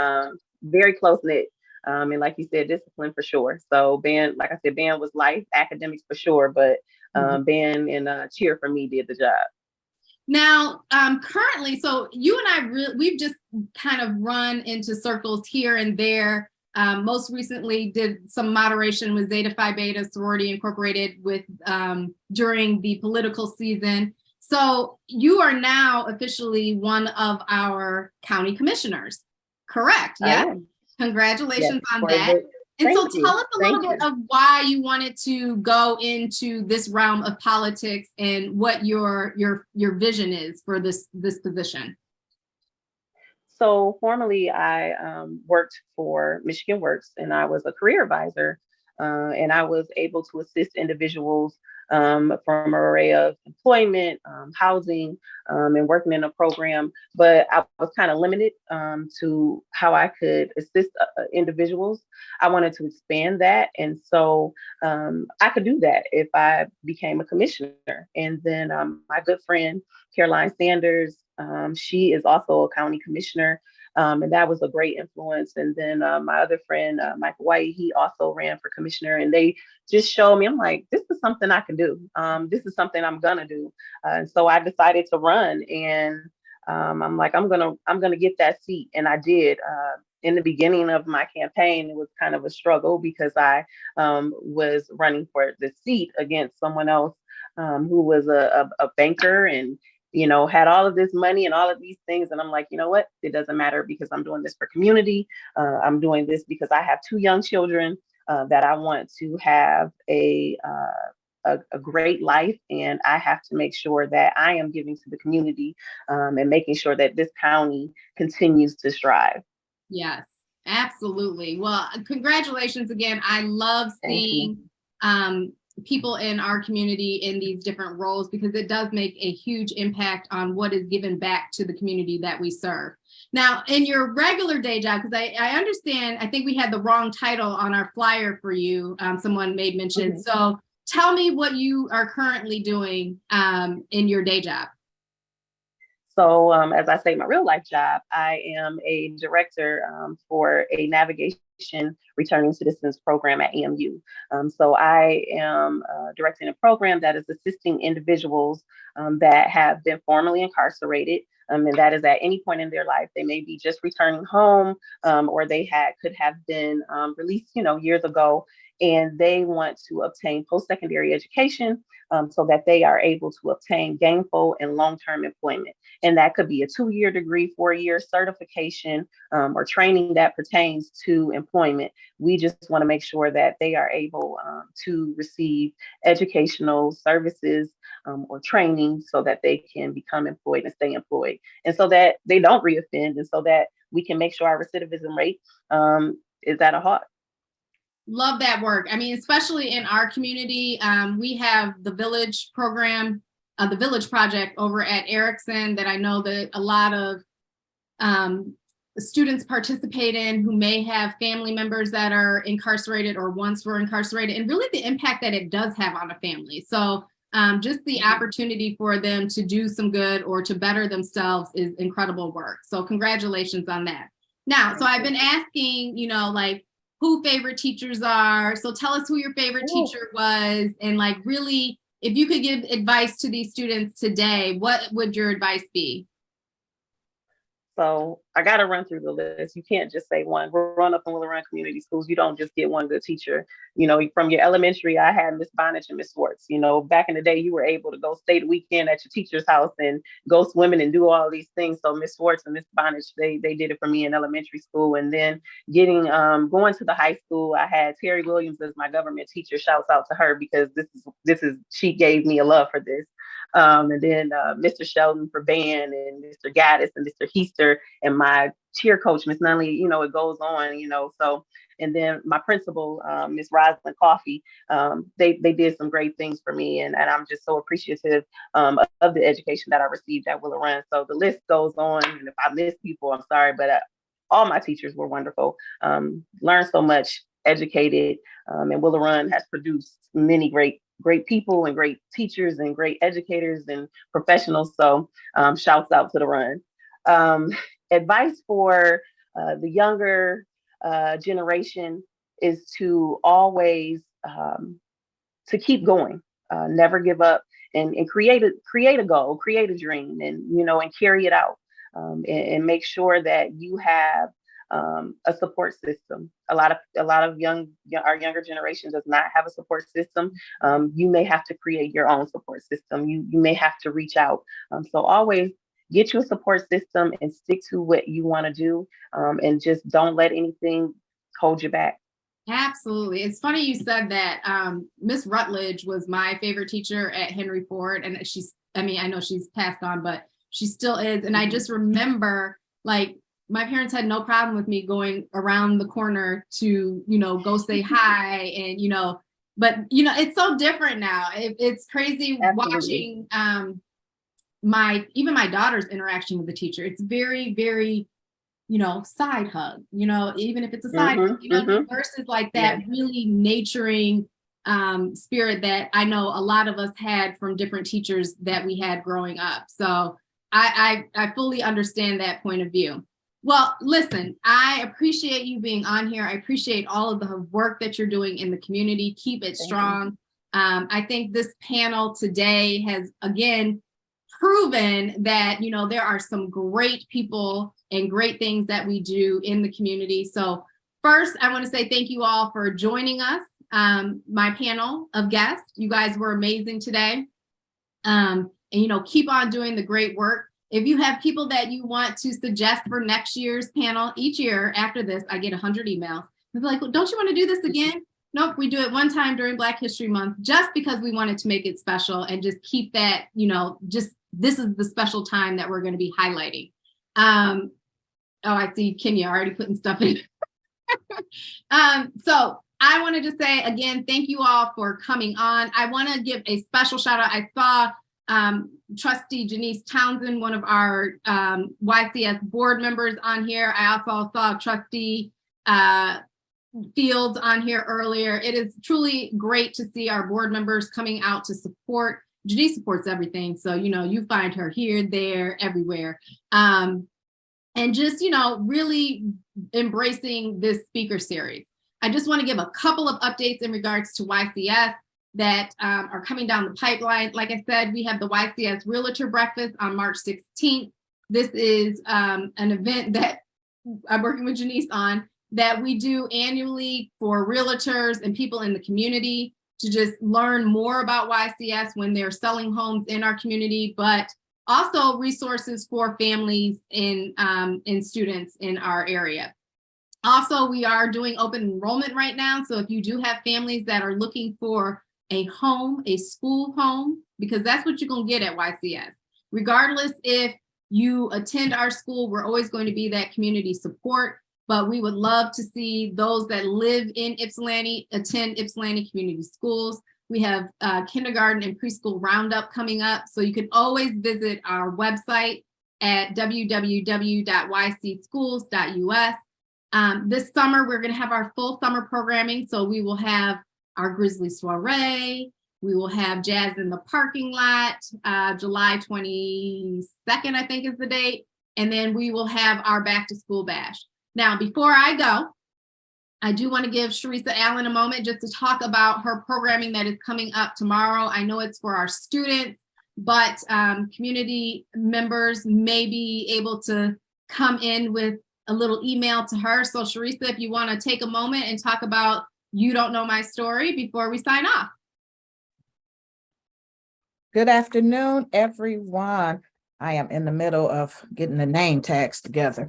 Very close knit, and like you said, discipline for sure. So band, like I said, band was life, academics for sure, but band and cheer for me did the job. Now, currently, so you and I, we've just kind of run into circles here and there. Most recently did some moderation with Zeta Phi Beta Sorority Incorporated with during the political season. So you are now officially one of our county commissioners, correct? Yeah. Congratulations on that. And so Thank you. tell us a little Thank bit of why you wanted to go into this realm of politics and what your vision is for this position. So formerly, I worked for Michigan Works, and I was a career advisor, and I was able to assist individuals from an array of employment, housing, and working in a program. But I was kind of limited to how I could assist individuals. I wanted to expand that, and so I could do that if I became a commissioner. And then my good friend Caroline Sanders, she is also a county commissioner, and that was a great influence. And then my other friend, Michael White, he also ran for commissioner, and they just showed me, I'm like, this is something I can do. This is something I'm gonna do. And so I decided to run, and I'm like, I'm gonna get that seat, and I did. In the beginning of my campaign, it was kind of a struggle because I was running for the seat against someone else who was a banker and had all of this money and all of these things. And I'm like, you know what? It doesn't matter because I'm doing this for community. I'm doing this because I have 2 young children that I want to have a great life. And I have to make sure that I am giving to the community and making sure that this county continues to strive. Yes, absolutely. Well, congratulations again. I love seeing people in our community in these different roles because it does make a huge impact on what is given back to the community that we serve. Now, in your regular day job, because I understand, I think we had the wrong title on our flyer for you. Someone made mention. Okay. So tell me what you are currently doing in your day job. So as I say, my real life job, I am a director for a navigation returning citizens program at AMU. So I am directing a program that is assisting individuals that have been formerly incarcerated. And that is at any point in their life. They may be just returning home or they could have been released, years ago, and they want to obtain post-secondary education so that they are able to obtain gainful and long-term employment. And that could be a 2-year degree, 4-year certification, or training that pertains to employment. We just want to make sure that they are able to receive educational services or training so that they can become employed and stay employed. And so that they don't reoffend, and so that we can make sure our recidivism rate is at a halt. Love that work. I mean, especially in our community, we have the Village program, the Village Project over at Erickson that I know that a lot of students participate in who may have family members that are incarcerated or once were incarcerated, and really the impact that it does have on a family. So just the opportunity for them to do some good or to better themselves is incredible work. So congratulations on that. Now, so I've been asking, like, who favorite teachers are. So tell us who your favorite teacher was, and like really, if you could give advice to these students today, what would your advice be? So I got to run through the list. You can't just say one. Growing up in Willow Run Community Schools, you don't just get one good teacher. From your elementary, I had Miss Bonich and Miss Swartz. Back in the day, you were able to go stay the weekend at your teacher's house and go swimming and do all these things. So Miss Swartz and Miss Bonich, they did it for me in elementary school. And then going to the high school, I had Terry Williams as my government teacher. Shouts out to her because she gave me a love for this. And then Mr. Sheldon for band, and Mr. Gaddis and Mr. Heaster, and my cheer coach, Miss Nunley, it goes on, so, and then my principal, Miss Rosalind Coffey, they did some great things for me, and I'm just so appreciative of the education that I received at Willow Run. So the list goes on, and if I miss people, I'm sorry, but all my teachers were wonderful. Learned so much, educated, and Willow Run has produced many great people and great teachers and great educators and professionals. So shouts out to the Run. Advice for the younger generation is to always to keep going, never give up, and create a goal, create a dream, and carry it out, and make sure that you have a support system. A lot of our younger generation does not have a support system. You may have to create your own support system. You may have to reach out. So always get you a support system and stick to what you want to do, and just don't let anything hold you back. Absolutely. It's funny you said that. Miss Rutledge was my favorite teacher at Henry Ford, and I know she's passed on, but she still is. And I just remember, like, my parents had no problem with me going around the corner to, go say hi, and, but, it's so different now. It's crazy. Absolutely. Watching even my daughter's interaction with the teacher. It's very, very, side hug, even if it's a side hug, versus like that really nurturing spirit that I know a lot of us had from different teachers that we had growing up. So I fully understand that point of view. Well, listen, I appreciate you being on here. I appreciate all of the work that you're doing in the community. Keep it strong. I think this panel today has, again, proven that, there are some great people and great things that we do in the community. So first, I want to say thank you all for joining us. My panel of guests, you guys were amazing today. And, keep on doing the great work. If you have people that you want to suggest for next year's panel, each year after this, I get 100 emails. They're like, well, don't you want to do this again? Nope, we do it one time during Black History Month, just because we wanted to make it special and just keep that, this is the special time that we're going to be highlighting. I see Kenya already putting stuff in. So I wanted to say again, thank you all for coming on. I want to give a special shout out. I saw Trustee Janice Townsend, one of our YCS board members on here. I also saw Trustee Fields on here earlier. It is truly great to see our board members coming out to support. Janice supports everything. So, you find her here, there, everywhere. And just, really embracing this speaker series. I just want to give a couple of updates in regards to YCS that are coming down the pipeline. Like I said, we have the YCS Realtor Breakfast on March 16th. This is an event that I'm working with Janice on, that we do annually for realtors and people in the community to just learn more about YCS when they're selling homes in our community, but also resources for families and students in our area. Also, we are doing open enrollment right now. So if you do have families that are looking for a home, a school home, because that's what you're going to get at YCS. Regardless if you attend our school, we're always going to be that community support, but we would love to see those that live in Ypsilanti attend Ypsilanti Community Schools. We have kindergarten and preschool roundup coming up. So you can always visit our website at www.ycschools.us. This summer, we're going to have our full summer programming. So we will have our Grizzly Soiree. We will have Jazz in the Parking Lot, July 22nd, I think is the date. And then we will have our Back to School Bash. Now, before I go, I do want to give Sharisa Allen a moment just to talk about her programming that is coming up tomorrow. I know it's for our students, but community members may be able to come in with a little email to her. So Sharisa, if you want to take a moment and talk about You Don't Know My Story before we sign off. Good afternoon, everyone. I am in the middle of getting the name tags together.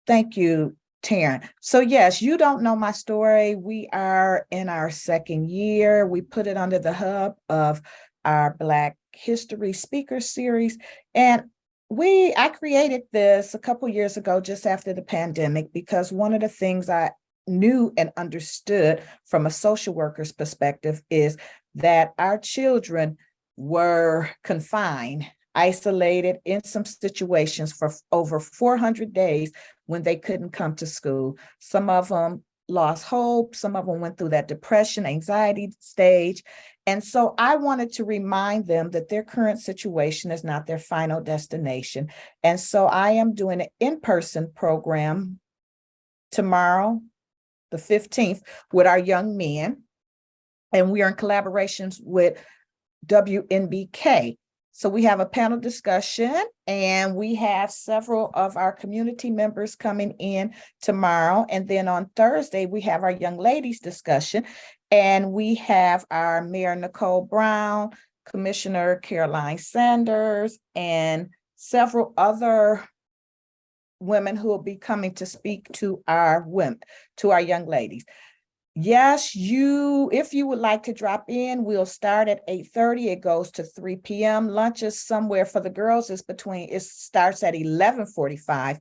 Thank you, Taryn. So yes, You Don't Know My Story. We are in our second year. We put it under the hub of our Black History Speaker Series. And I created this a couple years ago, just after the pandemic, because one of the things I knew and understood from a social worker's perspective is that our children were confined, isolated in some situations for over 400 days when they couldn't come to school. Some of them lost hope. Some of them went through that depression, anxiety stage. And so I wanted to remind them that their current situation is not their final destination. And so I am doing an in-person program tomorrow, the 15th, with our young men. And we are in collaborations with WNBK. So we have a panel discussion, and we have several of our community members coming in tomorrow. And then on Thursday, we have our young ladies discussion, and we have our Mayor Nicole Brown, Commissioner Caroline Sanders, and several other women who will be coming to speak to our women, to our young ladies. Yes, if you would like to drop in, we'll start at 8:30. It goes to 3 p.m. Lunch is somewhere for the girls it starts at 11:45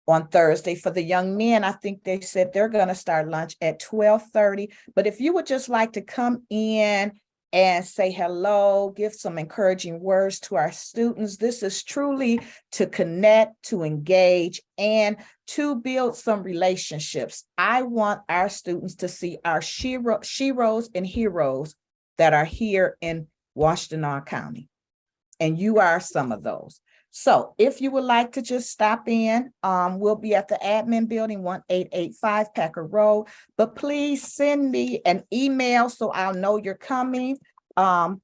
on Thursday. For the young men, I think they said they're going to start lunch at 12:30. But if you would just like to come in and say hello, give some encouraging words to our students, this is truly to connect, to engage, and to build some relationships. I want our students to see our sheroes and heroes that are here in Washtenaw County. And you are some of those. So if you would like to just stop in, we'll be at the admin building, 1885 Packer Road, but please send me an email so I'll know you're coming. And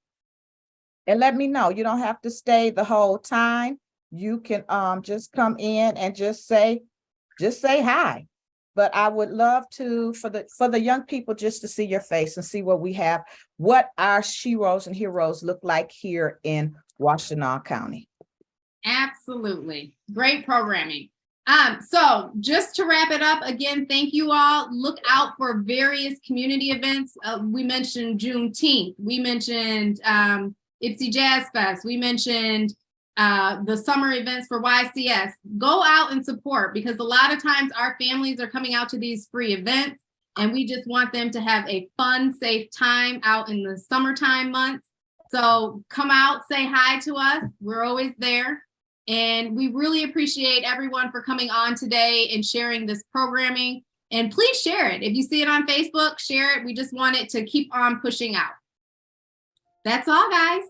let me know. You don't have to stay the whole time. You can just come in and just say hi. But I would love to, for the young people, just to see your face and see what we have, what our sheroes and heroes look like here in Washtenaw County. Absolutely. Great programming. So just to wrap it up, again, thank you all. Look out for various community events. We mentioned Juneteenth. We mentioned Ypsi Jazz Fest. We mentioned the summer events for YCS. Go out and support, because a lot of times our families are coming out to these free events, and we just want them to have a fun, safe time out in the summertime months. So come out, say hi to us. We're always there. And we really appreciate everyone for coming on today and sharing this programming. And please share it. If you see it on Facebook, share it. We just want it to keep on pushing out. That's all, guys.